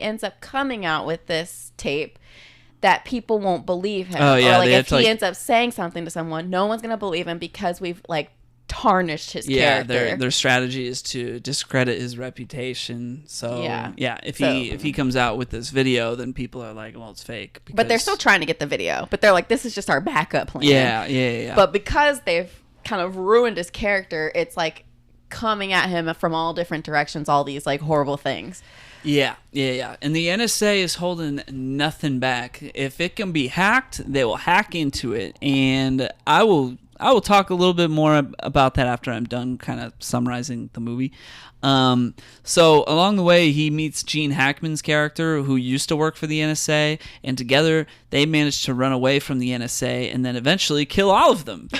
ends up coming out with this tape, that people won't believe him. Oh yeah, or if he ends up saying something to someone, no one's gonna believe him because we've tarnished his character. Yeah, their strategy is to discredit his reputation. So if he comes out with this video, then people are like, well, it's fake. But they're still trying to get the video. But they're like, this is just our backup plan. Yeah. But because they've kind of ruined his character, it's coming at him from all different directions, all these horrible things. Yeah. And the NSA is holding nothing back. If it can be hacked, they will hack into it. And I will talk a little bit more about that after I'm done kind of summarizing the movie. So along the way, he meets Gene Hackman's character, who used to work for the NSA, and together they managed to run away from the NSA and then eventually kill all of them.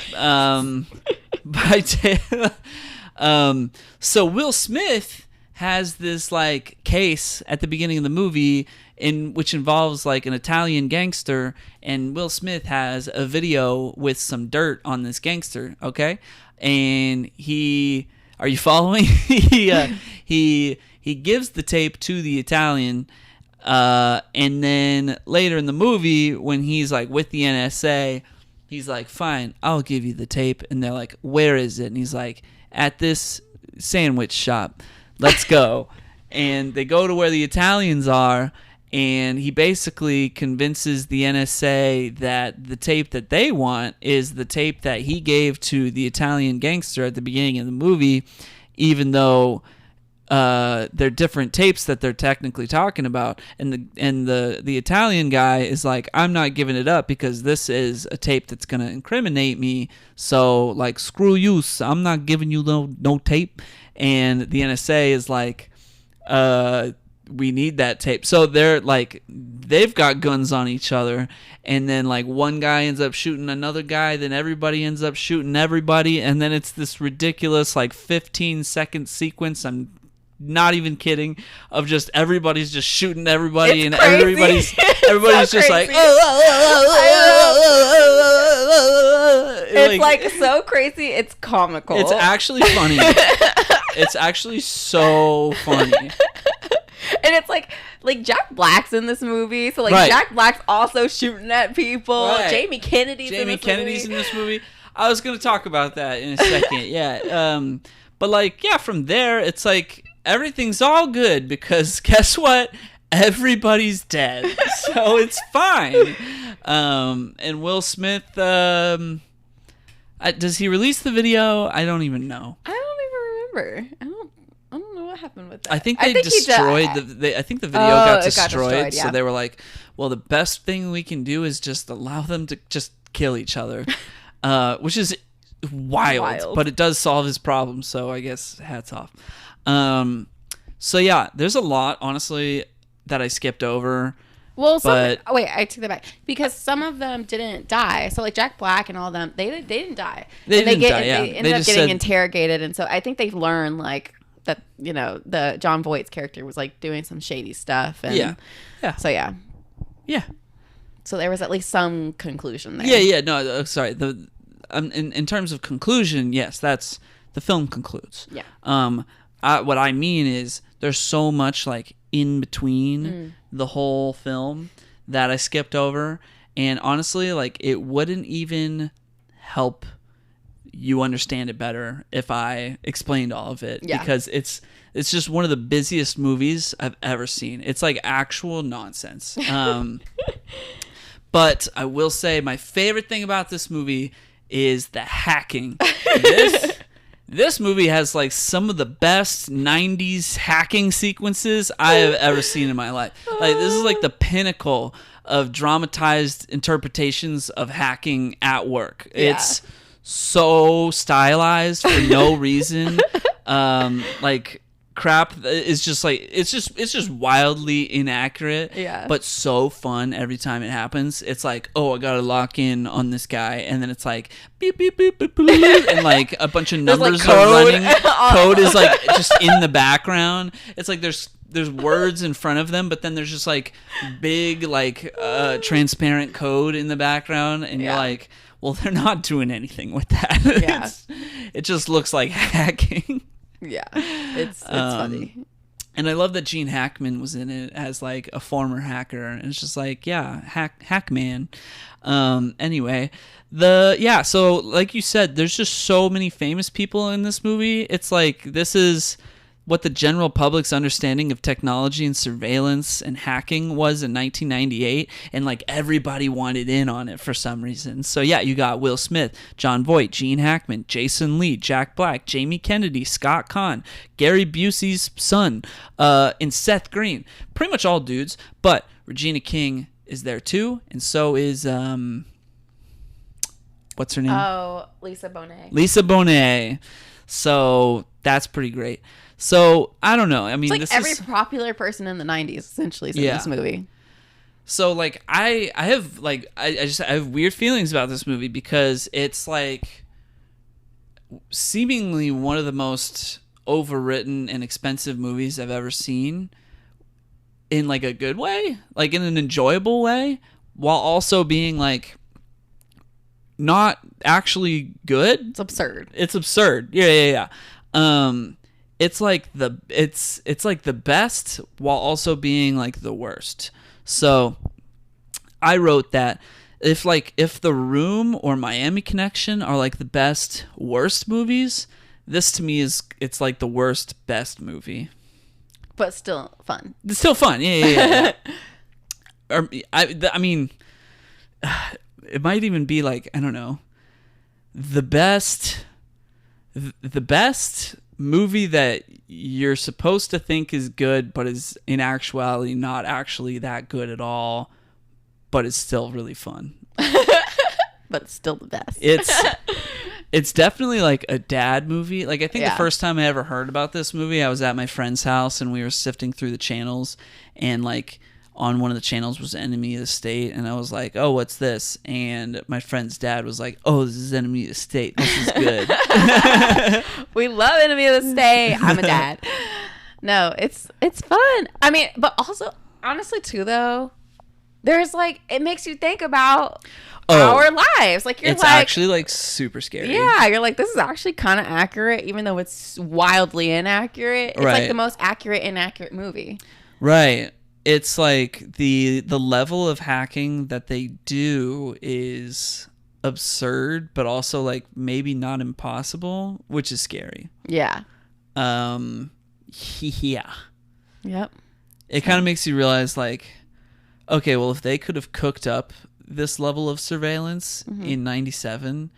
So Will Smith has this case at the beginning of the movie in which involves an Italian gangster, and Will Smith has a video with some dirt on this gangster, okay? And are you following? he gives the tape to the Italian, and then later in the movie when he's with the NSA, he's like, fine, I'll give you the tape. And they're like, where is it? And he's like, at this sandwich shop. Let's go. And they go to where the Italians are, and he basically convinces the NSA that the tape that they want is the tape that he gave to the Italian gangster at the beginning of the movie, even though they're different tapes that they're technically talking about. And the Italian guy is like, I'm not giving it up because this is a tape that's going to incriminate me. So screw you. So I'm not giving you no tape. And the NSA is like, we need that tape. So they're they've got guns on each other, and then one guy ends up shooting another guy, then everybody ends up shooting everybody, and then it's this ridiculous 15-second sequence. I'm not even kidding, of just everybody's just shooting everybody, it's and crazy. everybody's so just crazy. It's like so crazy. It's comical. It's actually funny. It's actually so funny. And it's like Jack Black's in this movie, so like Right. Jack Black's also shooting at people. Right. Jamie Kennedy's in this movie. I was gonna talk about that in a second. Yeah. But like, yeah, from there, it's like everything's all good because guess what? Everybody's dead, so it's fine. And Will Smith, does he release the video? I don't even know. I don't even remember. I don't know what happened with that. I think they destroyed I think the video got destroyed, yeah. so they were like, well, the best thing we can do is just allow them to just kill each other, which is wild, but it does solve his problem, so I guess hats off. So yeah, there's a lot, honestly, that I skipped over. Well, wait, I took that back because some of them didn't die. So like Jack Black and all of them, they didn't die. They ended up getting interrogated, and so I think they've learned like that. You know, the John Voight's character was like doing some shady stuff. And yeah. So yeah. So there was at least some conclusion there. Yeah. No, sorry. In terms of conclusion, yes, that's the film concludes. Yeah. What I mean is there's so much like in between the whole film that I skipped over, and honestly, like it wouldn't even help you understand it better if I explained all of it, because it's just one of the busiest movies I've ever seen. It's like actual nonsense. But I will say my favorite thing about this movie is the hacking. This movie has like some of the best 90s hacking sequences I have ever seen in my life. Like this is like the pinnacle of dramatized interpretations of hacking at work. Yeah. It's so stylized for no reason. Like crap is just like it's just wildly inaccurate, but so fun every time it happens. It's like, oh, I gotta lock in on this guy, and then it's like beep beep beep beep, beep and like a bunch of numbers are running. Code is like just in the background. It's like there's words in front of them, but then there's just like big like transparent code in the background, and you're like, well, they're not doing anything with that. It just looks like hacking. Yeah, it's funny. And I love that Gene Hackman was in it as like a former hacker, and it's just like, hack man. Anyway, so like you said, there's just so many famous people in this movie. It's like this is what the general public's understanding of technology and surveillance and hacking was in 1998, and like everybody wanted in on it for some reason. So yeah, you got Will Smith, John Voight, Gene Hackman, Jason Lee, Jack Black, Jamie Kennedy, Scott Conn, Gary Busey's son, and Seth Green. Pretty much all dudes, but Regina King is there too, and so is what's her name? Oh, Lisa Bonet. Lisa Bonet. So that's pretty great. So I don't know. I mean, it's like every popular person in the 90s essentially is in this movie. So like I have like I have weird feelings about this movie because it's like seemingly one of the most overwritten and expensive movies I've ever seen, in like a good way, like in an enjoyable way, while also being like not actually good. It's absurd. Yeah. It's like the best while also being like the worst. So I wrote that if The Room or Miami Connection are like the best worst movies, this to me it's like the worst best movie. But still fun. It's still fun. Yeah. I mean, it might even be like, I don't know, the best movie that you're supposed to think is good, but is in actuality not actually that good at all, but it's still really fun. But it's still the best. It's definitely like a dad movie. Like I think the first time I ever heard about this movie, I was at my friend's house and we were sifting through the channels, and like on one of the channels was Enemy of the State, and I was like, oh, what's this? And my friend's dad was like, oh, this is Enemy of the State. This is good. We love Enemy of the State. I'm a dad. No, it's fun. I mean, but also, honestly, too, though, there's like, it makes you think about our lives. Like, you're it's like, actually like super scary. yeah, you're like, this is actually kind of accurate, even though it's wildly inaccurate. It's like the most accurate inaccurate movie. Right. It's like the level of hacking that they do is absurd, but also like maybe not impossible, which is scary. Yeah. Yeah. Yep. It kind of makes you realize, like, okay, well, if they could have cooked up this level of surveillance in 97,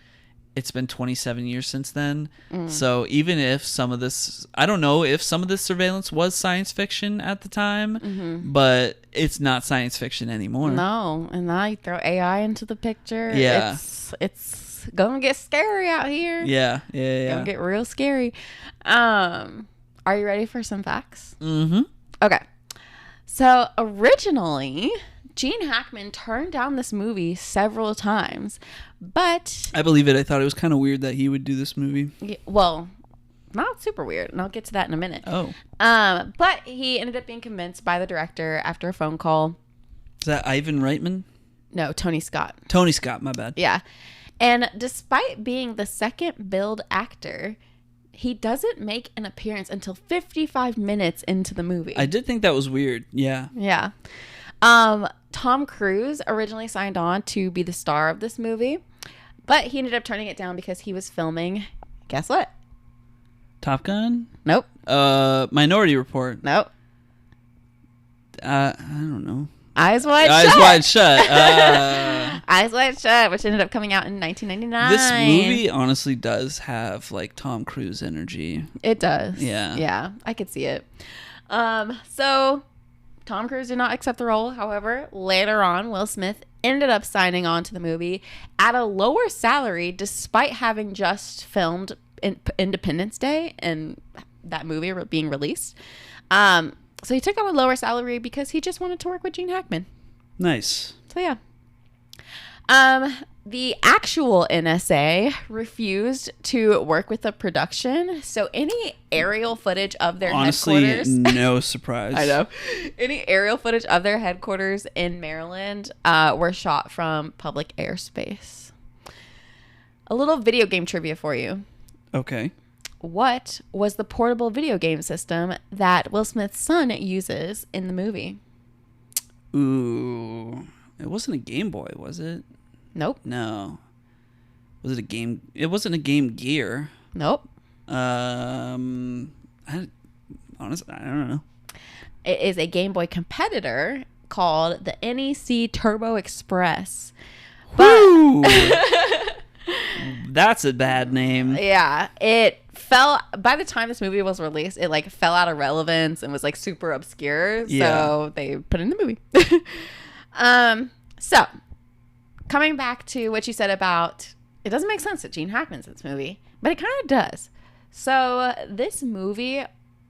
it's been 27 years since then. So even if some of this, I don't know if some of this surveillance was science fiction at the time, but it's not science fiction anymore. No. And now you throw AI into the picture. Yeah. It's gonna get scary out here. Yeah. Gonna get real scary. Are you ready for some facts? Mm-hmm. Okay. So originally, Gene Hackman turned down this movie several times, but I believe it. I thought it was kind of weird that he would do this movie. well, not super weird, and I'll get to that in a minute. Oh. But he ended up being convinced by the director after a phone call. Is that Ivan Reitman? No, Tony Scott. Tony Scott, my bad. Yeah. And despite being the second billed actor, he doesn't make an appearance until 55 minutes into the movie. I did think that was weird. Yeah. Yeah. Tom Cruise originally signed on to be the star of this movie, but he ended up turning it down because he was filming, guess what? Top Gun? Nope. Minority Report. Nope. I don't know. Eyes Wide Shut. Eyes Wide Shut. Eyes Wide Shut, which ended up coming out in 1999. This movie honestly does have like Tom Cruise energy. It does. Yeah. Yeah, I could see it. So Tom Cruise did not accept the role. However, later on, Will Smith ended up signing on to the movie at a lower salary, despite having just filmed Independence Day and that movie being released. So he took on a lower salary because he just wanted to work with Gene Hackman. Nice. So yeah. The actual NSA refused to work with the production, so any aerial footage of their headquarters... Honestly, no surprise. I know. Any aerial footage of their headquarters in Maryland were shot from public airspace. A little video game trivia for you. Okay. What was the portable video game system that Will Smith's son uses in the movie? Ooh. It wasn't a Game Boy, was it? Nope. No. Was it a game? It wasn't a Game Gear. Nope. Honestly, I don't know. It is a Game Boy competitor called the NEC Turbo Express. Woo! That's a bad name. Yeah, it fell by the time this movie was released. It like fell out of relevance and was like super obscure. Yeah. So they put it in the movie. So coming back to what you said about it doesn't make sense that Gene Hackman's in this movie, but it kind of does. So this movie,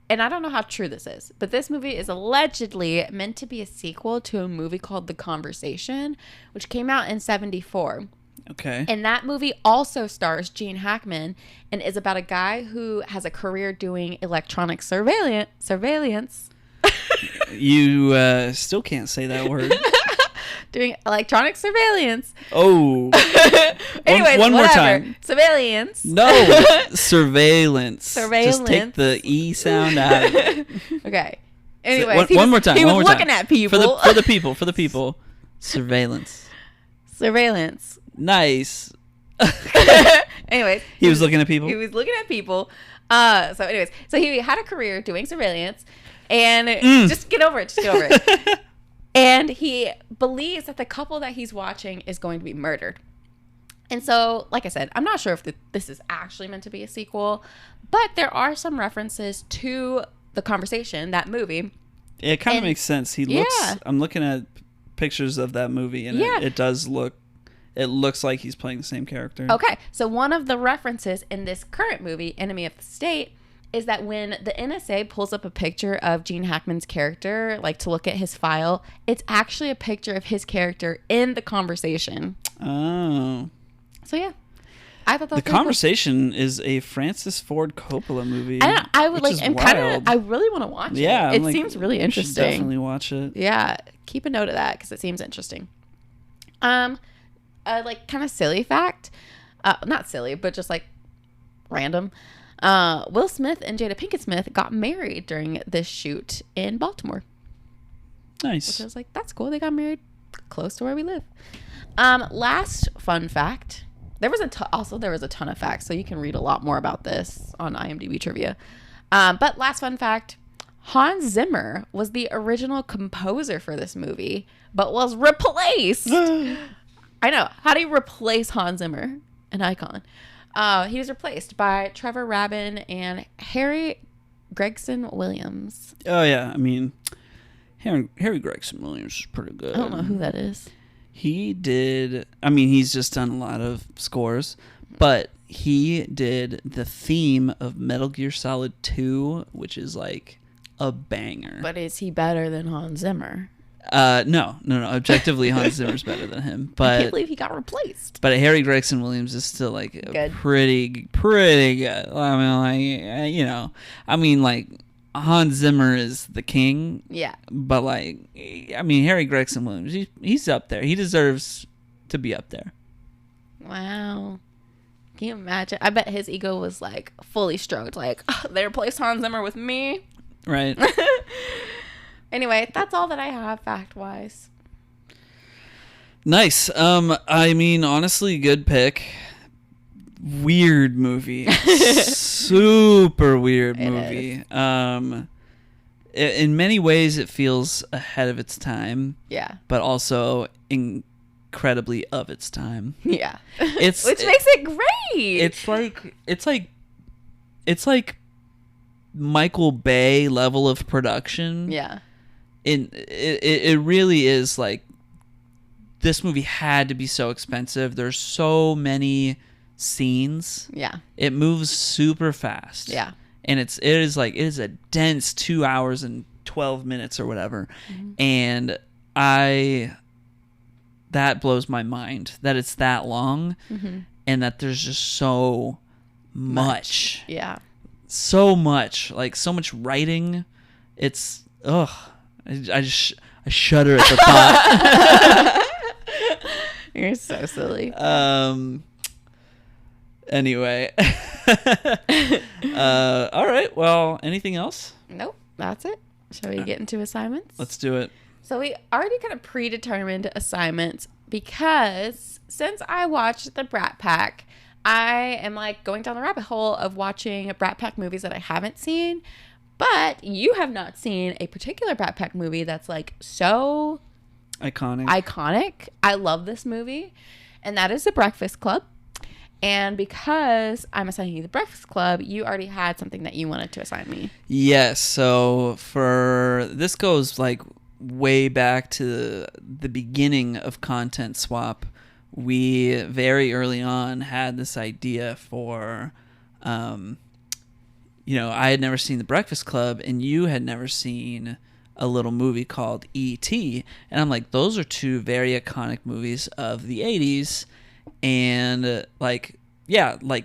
and I don't know how true this is, but this movie is allegedly meant to be a sequel to a movie called The Conversation, which came out in 1974. Okay. And that movie also stars Gene Hackman and is about a guy who has a career doing electronic surveillance. You still can't say that word. Doing electronic surveillance. Oh. Anyways, one more whatever. time. Surveillance. No. Surveillance. Surveillance. Just take the E sound out of it. Okay. Anyways, one more time. He one was more looking time. at people. For the people. Surveillance. Surveillance. Nice. Anyways. He was looking at people? He was looking at people. So he had a career doing surveillance. And just get over it. And he believes that the couple that he's watching is going to be murdered. And so, like I said, I'm not sure if this is actually meant to be a sequel, but there are some references to The Conversation, that movie. It kind of makes sense. He looks. I'm looking at pictures of that movie, and it does look. It looks like he's playing the same character. Okay, so one of the references in this current movie, Enemy of the State, is that when the NSA pulls up a picture of Gene Hackman's character, like to look at his file, it's actually a picture of his character in The Conversation. Oh. So yeah. I thought that The was pretty Conversation is a Francis Ford Coppola movie. I would which like. is I'm kind of. wild. I really want to watch it. Yeah, it I'm seems really we should interesting. definitely watch it. Yeah, keep a note of that because it seems interesting. Like kind of silly fact, not silly, but just like random. Will Smith and Jada Pinkett Smith got married during this shoot in Baltimore. Nice. Which I was like, that's cool. They got married close to where we live. Last fun fact. There was a ton of facts, so you can read a lot more about this on IMDb trivia. But last fun fact, Hans Zimmer was the original composer for this movie, but was replaced. I know. How do you replace Hans Zimmer? An icon. He was replaced by Trevor Rabin and Harry Gregson Williams. Oh, yeah. I mean, Harry Gregson Williams is pretty good. I don't know who that is. He's just done a lot of scores, but he did the theme of Metal Gear Solid 2, which is like a banger. But is he better than Hans Zimmer? No. Objectively, Hans Zimmer's better than him. But I can't believe he got replaced. But Harry Gregson Williams is still like pretty good. I mean, like Hans Zimmer is the king. Yeah. But like, I mean, Harry Gregson Williams, he's up there. He deserves to be up there. Wow. Can you imagine? I bet his ego was like fully stroked. Like, they replaced Hans Zimmer with me. Right. Anyway, that's all that I have fact-wise. Nice. I mean, honestly, good pick. Weird movie. Super weird movie. In many ways, it feels ahead of its time. Yeah. But also incredibly of its time. Yeah. Which makes it great. It's like Michael Bay level of production. Yeah. It really is like, this movie had to be so expensive. There's so many scenes. Yeah. It moves super fast. Yeah. And it is a dense 2 hours and 12 minutes or whatever. Mm-hmm. And that blows my mind that it's that long. Mm-hmm. And that there's just so much. Yeah. So much. Like, so much writing. It's, ugh. I shudder at the thought. You're so silly. Anyway. All right. Well, anything else? Nope. That's it. Shall we get into assignments? Let's do it. So we already kind of predetermined assignments because since I watched the Brat Pack, I am like going down the rabbit hole of watching Brat Pack movies that I haven't seen. But you have not seen a particular Brat Pack movie that's like so iconic. I love this movie, and that is The Breakfast Club. And because I'm assigning you The Breakfast Club, you already had something that you wanted to assign me. Yes. So this goes like way back to the beginning of Content Swap. We very early on had this idea for, I had never seen The Breakfast Club, and you had never seen a little movie called E.T. And I'm like, those are two very iconic movies of the 80s. And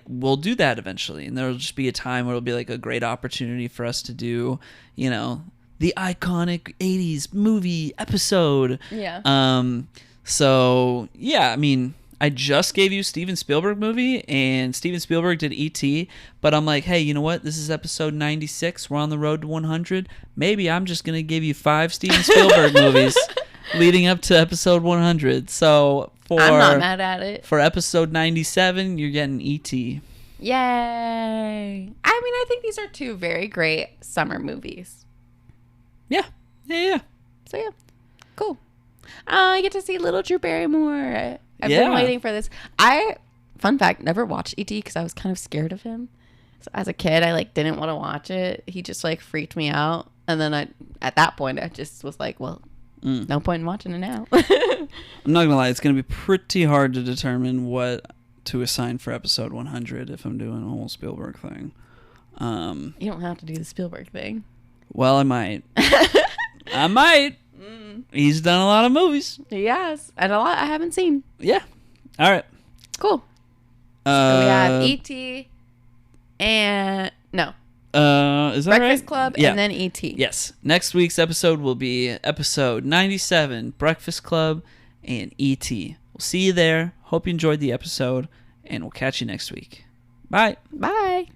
we'll do that eventually. And there'll just be a time where it'll be like a great opportunity for us to do, the iconic 80s movie episode. Yeah. So, yeah, I mean, I just gave you Stephen Spielberg movie, and Stephen Spielberg did E.T., but I'm like, hey, you know what? This is episode 96. We're on the road to 100. Maybe I'm just going to give you 5 Stephen Spielberg movies leading up to episode 100. So I'm not mad at it. For episode 97, you're getting E.T. Yay. I mean, I think these are two very great summer movies. Yeah. So, yeah. Cool. I get to see Little Drew Barrymore. I've been waiting for this. Fun fact, never watched E.T. because I was kind of scared of him. So as a kid, I didn't want to watch it. He just freaked me out. And then at that point, I just was like, well, no point in watching it now. I'm not going to lie. It's going to be pretty hard to determine what to assign for episode 100 if I'm doing a whole Spielberg thing. You don't have to do the Spielberg thing. Well, I might. I might. He's done a lot of movies. Yes, and a lot I haven't seen. Yeah. All right. Cool. So we have E.T. and no. Is that Breakfast right? Club Yeah. and then E.T. Yes. Next week's episode will be episode 97, Breakfast Club and E.T. We'll see you there. Hope you enjoyed the episode, and we'll catch you next week. Bye. Bye.